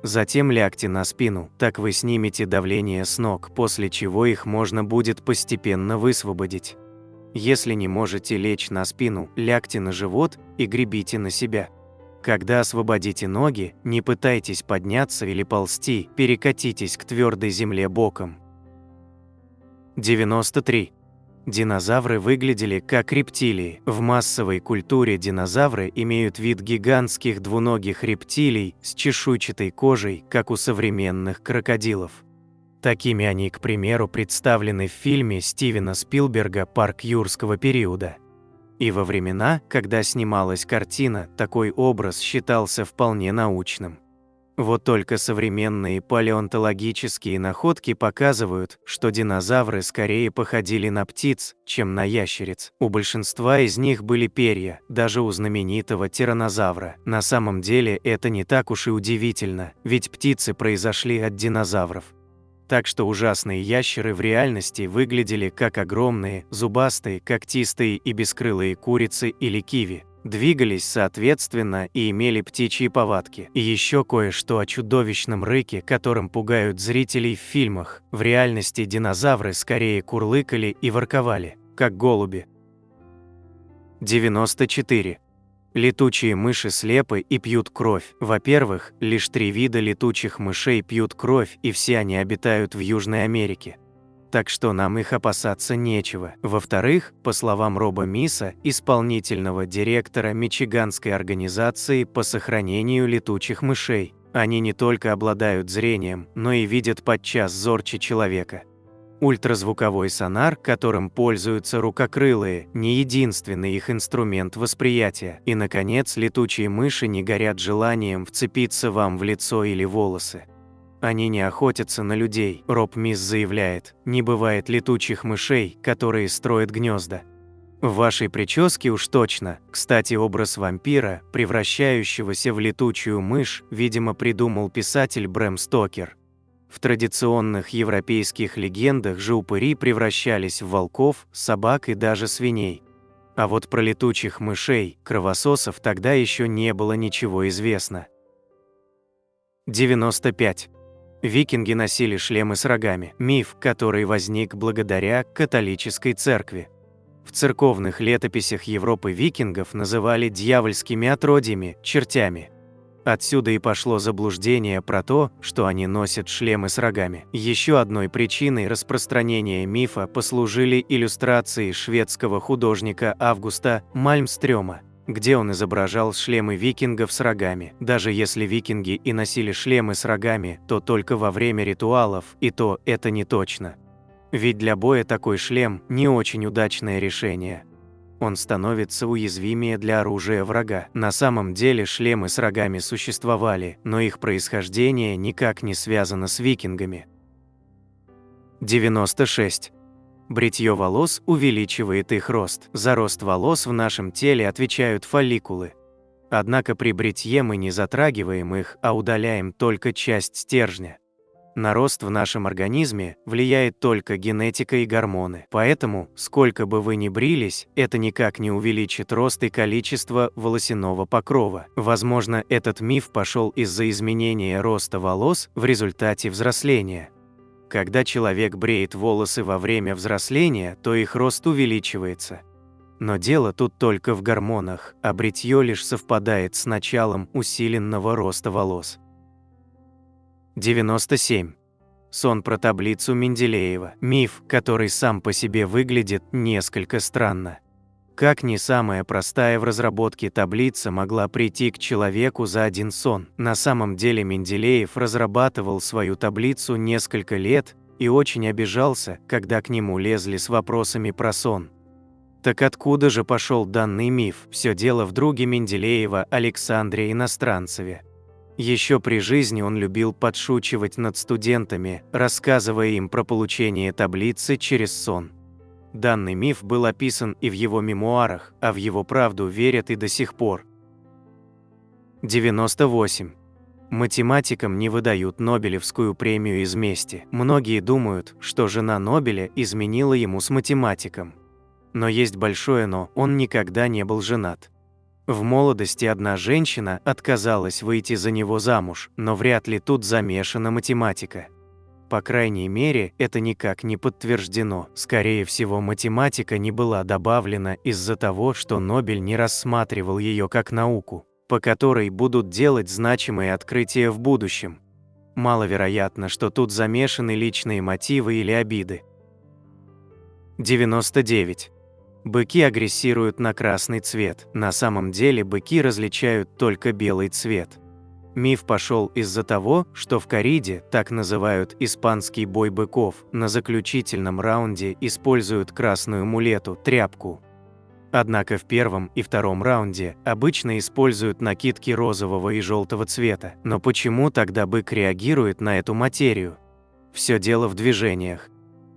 Затем лягте на спину, так вы снимете давление с ног, после чего их можно будет постепенно высвободить. Если не можете лечь на спину, лягте на живот и гребите на себя. Когда освободите ноги, не пытайтесь подняться или ползти, перекатитесь к твердой земле боком. 93. Динозавры выглядели как рептилии. В массовой культуре динозавры имеют вид гигантских двуногих рептилий с чешуйчатой кожей, как у современных крокодилов. Такими они, к примеру, представлены в фильме Стивена Спилберга «Парк юрского периода». И во времена, когда снималась картина, такой образ считался вполне научным. Вот только современные палеонтологические находки показывают, что динозавры скорее походили на птиц, чем на ящериц. У большинства из них были перья, даже у знаменитого тираннозавра. На самом деле это не так уж и удивительно, ведь птицы произошли от динозавров. Так что ужасные ящеры в реальности выглядели как огромные, зубастые, когтистые и бескрылые курицы или киви. Двигались соответственно и имели птичьи повадки. И еще кое-что о чудовищном рыке, которым пугают зрителей в фильмах. В реальности динозавры скорее курлыкали и ворковали, как голуби. 94. Летучие мыши слепы и пьют кровь. Во-первых, лишь 3 вида летучих мышей пьют кровь, и все они обитают в Южной Америке. Так что нам их опасаться нечего. Во-вторых, по словам Роба Миса, исполнительного директора Мичиганской организации по сохранению летучих мышей, они не только обладают зрением, но и видят подчас зорче человека. Ультразвуковой сонар, которым пользуются рукокрылые, не единственный их инструмент восприятия. И, наконец, летучие мыши не горят желанием вцепиться вам в лицо или волосы. Они не охотятся на людей. Роб Мис заявляет, не бывает летучих мышей, которые строят гнезда. В вашей прическе уж точно. Кстати, образ вампира, превращающегося в летучую мышь, видимо, придумал писатель Брэм Стокер. В традиционных европейских легендах же упыри превращались в волков, собак и даже свиней. А вот про летучих мышей, кровососов тогда еще не было ничего известно. 95. Викинги носили шлемы с рогами. Миф, который возник благодаря католической церкви. В церковных летописях Европы викингов называли дьявольскими отродьями, чертями. Отсюда и пошло заблуждение про то, что они носят шлемы с рогами. Еще одной причиной распространения мифа послужили иллюстрации шведского художника Августа Мальмстрёма, где он изображал шлемы викингов с рогами. Даже если викинги и носили шлемы с рогами, то только во время ритуалов, и то это не точно. Ведь для боя такой шлем – не очень удачное решение. Он становится уязвимее для оружия врага. На самом деле шлемы с рогами существовали, но их происхождение никак не связано с викингами. 96. Бритье волос увеличивает их рост. За рост волос в нашем теле отвечают фолликулы. Однако при бритье мы не затрагиваем их, а удаляем только часть стержня. На рост в нашем организме влияет только генетика и гормоны. Поэтому, сколько бы вы ни брились, это никак не увеличит рост и количество волосяного покрова. Возможно, этот миф пошел из-за изменения роста волос в результате взросления. Когда человек бреет волосы во время взросления, то их рост увеличивается. Но дело тут только в гормонах, а бритье лишь совпадает с началом усиленного роста волос. 97. Сон про таблицу Менделеева. Миф, который сам по себе выглядит несколько странно. Как ни самая простая в разработке таблица могла прийти к человеку за один сон. На самом деле Менделеев разрабатывал свою таблицу несколько лет и очень обижался, когда к нему лезли с вопросами про сон. Так откуда же пошел данный миф? Все дело в друге Менделеева Александре Иностранцеве. Еще при жизни он любил подшучивать над студентами, рассказывая им про получение таблицы через сон. Данный миф был описан и в его мемуарах, а в его правду верят и до сих пор. 98. Математикам не выдают Нобелевскую премию из мести. Многие думают, что жена Нобеля изменила ему с математиком. Но есть большое «но», он никогда не был женат. В молодости одна женщина отказалась выйти за него замуж, но вряд ли тут замешана математика. По крайней мере, это никак не подтверждено. Скорее всего, математика не была добавлена из-за того, что Нобель не рассматривал ее как науку, по которой будут делать значимые открытия в будущем. Маловероятно, что тут замешаны личные мотивы или обиды. 99. Быки агрессируют на красный цвет. На самом деле быки различают только белый цвет. Миф пошел из-за того, что в корриде, так называют испанский бой быков, на заключительном раунде используют красную мулету, тряпку. Однако в первом и втором раунде обычно используют накидки розового и желтого цвета. Но почему тогда бык реагирует на эту материю? Все дело в движениях.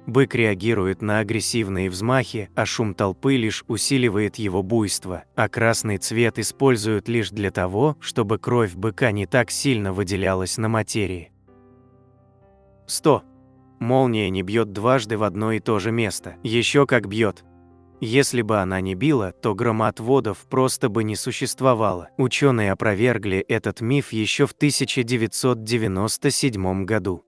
Бык реагирует на агрессивные взмахи, а шум толпы лишь усиливает его буйство, а красный цвет используют лишь для того, чтобы кровь быка не так сильно выделялась на материи. 100. Молния не бьет дважды в одно и то же место. Еще как бьет. Если бы она не била, то громоотводов просто бы не существовало. Ученые опровергли этот миф еще в 1997 году.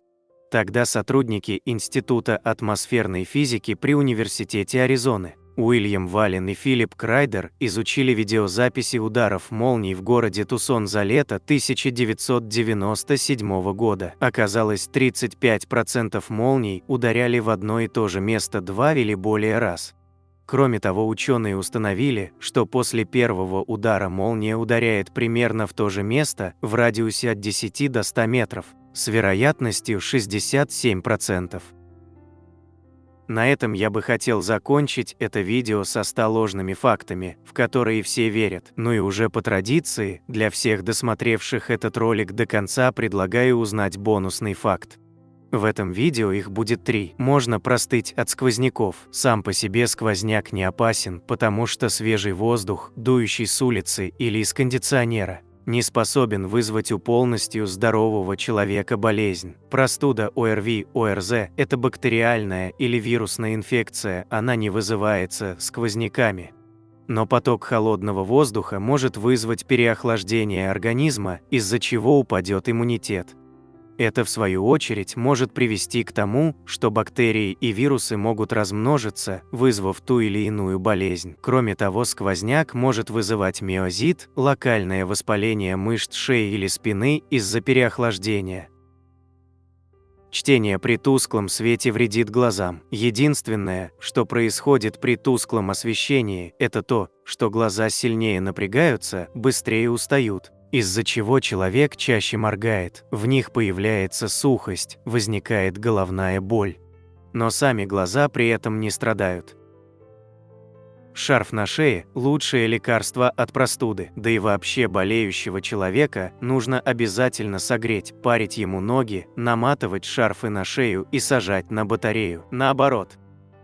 Тогда сотрудники Института атмосферной физики при Университете Аризоны Уильям Вален и Филипп Крайдер изучили видеозаписи ударов молний в городе Тусон за лето 1997 года. Оказалось, 35% молний ударяли в одно и то же место 2 или более раз. Кроме того, ученые установили, что после первого удара молния ударяет примерно в то же место в радиусе от 10 до 100 метров, с вероятностью 67%. На этом я бы хотел закончить это видео со 100 ложными фактами, в которые все верят. Ну и уже по традиции, для всех досмотревших этот ролик до конца предлагаю узнать бонусный факт. В этом видео их будет 3. Можно простыть от сквозняков. Сам по себе сквозняк не опасен, потому что свежий воздух, дующий с улицы или из кондиционера, не способен вызвать у полностью здорового человека болезнь. Простуда ОРВИ, ОРЗ – это бактериальная или вирусная инфекция, она не вызывается сквозняками. Но поток холодного воздуха может вызвать переохлаждение организма, из-за чего упадет иммунитет. Это, в свою очередь, может привести к тому, что бактерии и вирусы могут размножиться, вызвав ту или иную болезнь. Кроме того, сквозняк может вызывать миозит, локальное воспаление мышц шеи или спины из-за переохлаждения. Чтение при тусклом свете вредит глазам. Единственное, что происходит при тусклом освещении, это то, что глаза сильнее напрягаются, быстрее устают, из-за чего человек чаще моргает, в них появляется сухость, возникает головная боль. Но сами глаза при этом не страдают. Шарф на шее – лучшее лекарство от простуды, да и вообще болеющего человека нужно обязательно согреть, парить ему ноги, наматывать шарфы на шею и сажать на батарею. Наоборот.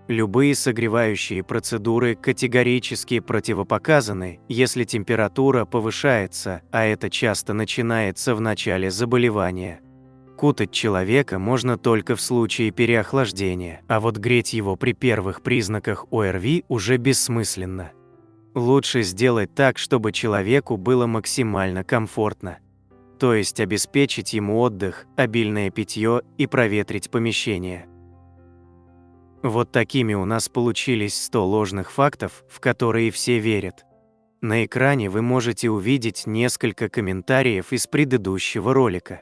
Любые согревающие процедуры категорически противопоказаны, если температура повышается, а это часто начинается в начале заболевания. Кутать человека можно только в случае переохлаждения, а вот греть его при первых признаках ОРВИ уже бессмысленно. Лучше сделать так, чтобы человеку было максимально комфортно. То есть обеспечить ему отдых, обильное питье и проветрить помещение. Вот такими у нас получились 100 ложных фактов, в которые все верят. На экране вы можете увидеть несколько комментариев из предыдущего ролика.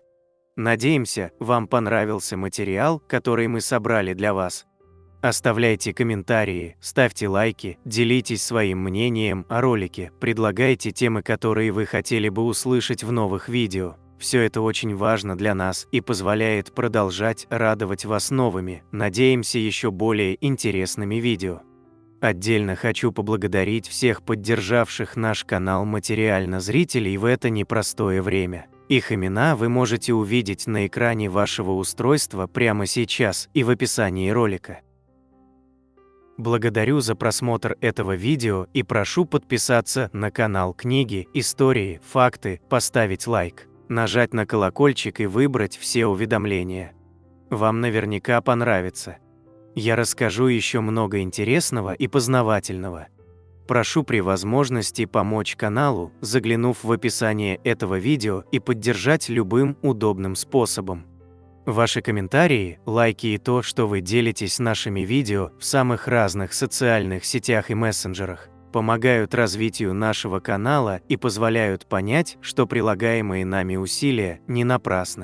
Надеемся, вам понравился материал, который мы собрали для вас. Оставляйте комментарии, ставьте лайки, делитесь своим мнением о ролике, предлагайте темы, которые вы хотели бы услышать в новых видео. Все это очень важно для нас и позволяет продолжать радовать вас новыми, надеемся, еще более интересными видео. Отдельно хочу поблагодарить всех поддержавших наш канал материально зрителей в это непростое время. Их имена вы можете увидеть на экране вашего устройства прямо сейчас и в описании ролика. Благодарю за просмотр этого видео и прошу подписаться на канал Книги, Истории, Факты, поставить лайк, нажать на колокольчик и выбрать все уведомления. Вам наверняка понравится. Я расскажу еще много интересного и познавательного. Прошу при возможности помочь каналу, заглянув в описание этого видео и поддержать любым удобным способом. Ваши комментарии, лайки и то, что вы делитесь нашими видео в самых разных социальных сетях и мессенджерах, помогают развитию нашего канала и позволяют понять, что прилагаемые нами усилия не напрасны.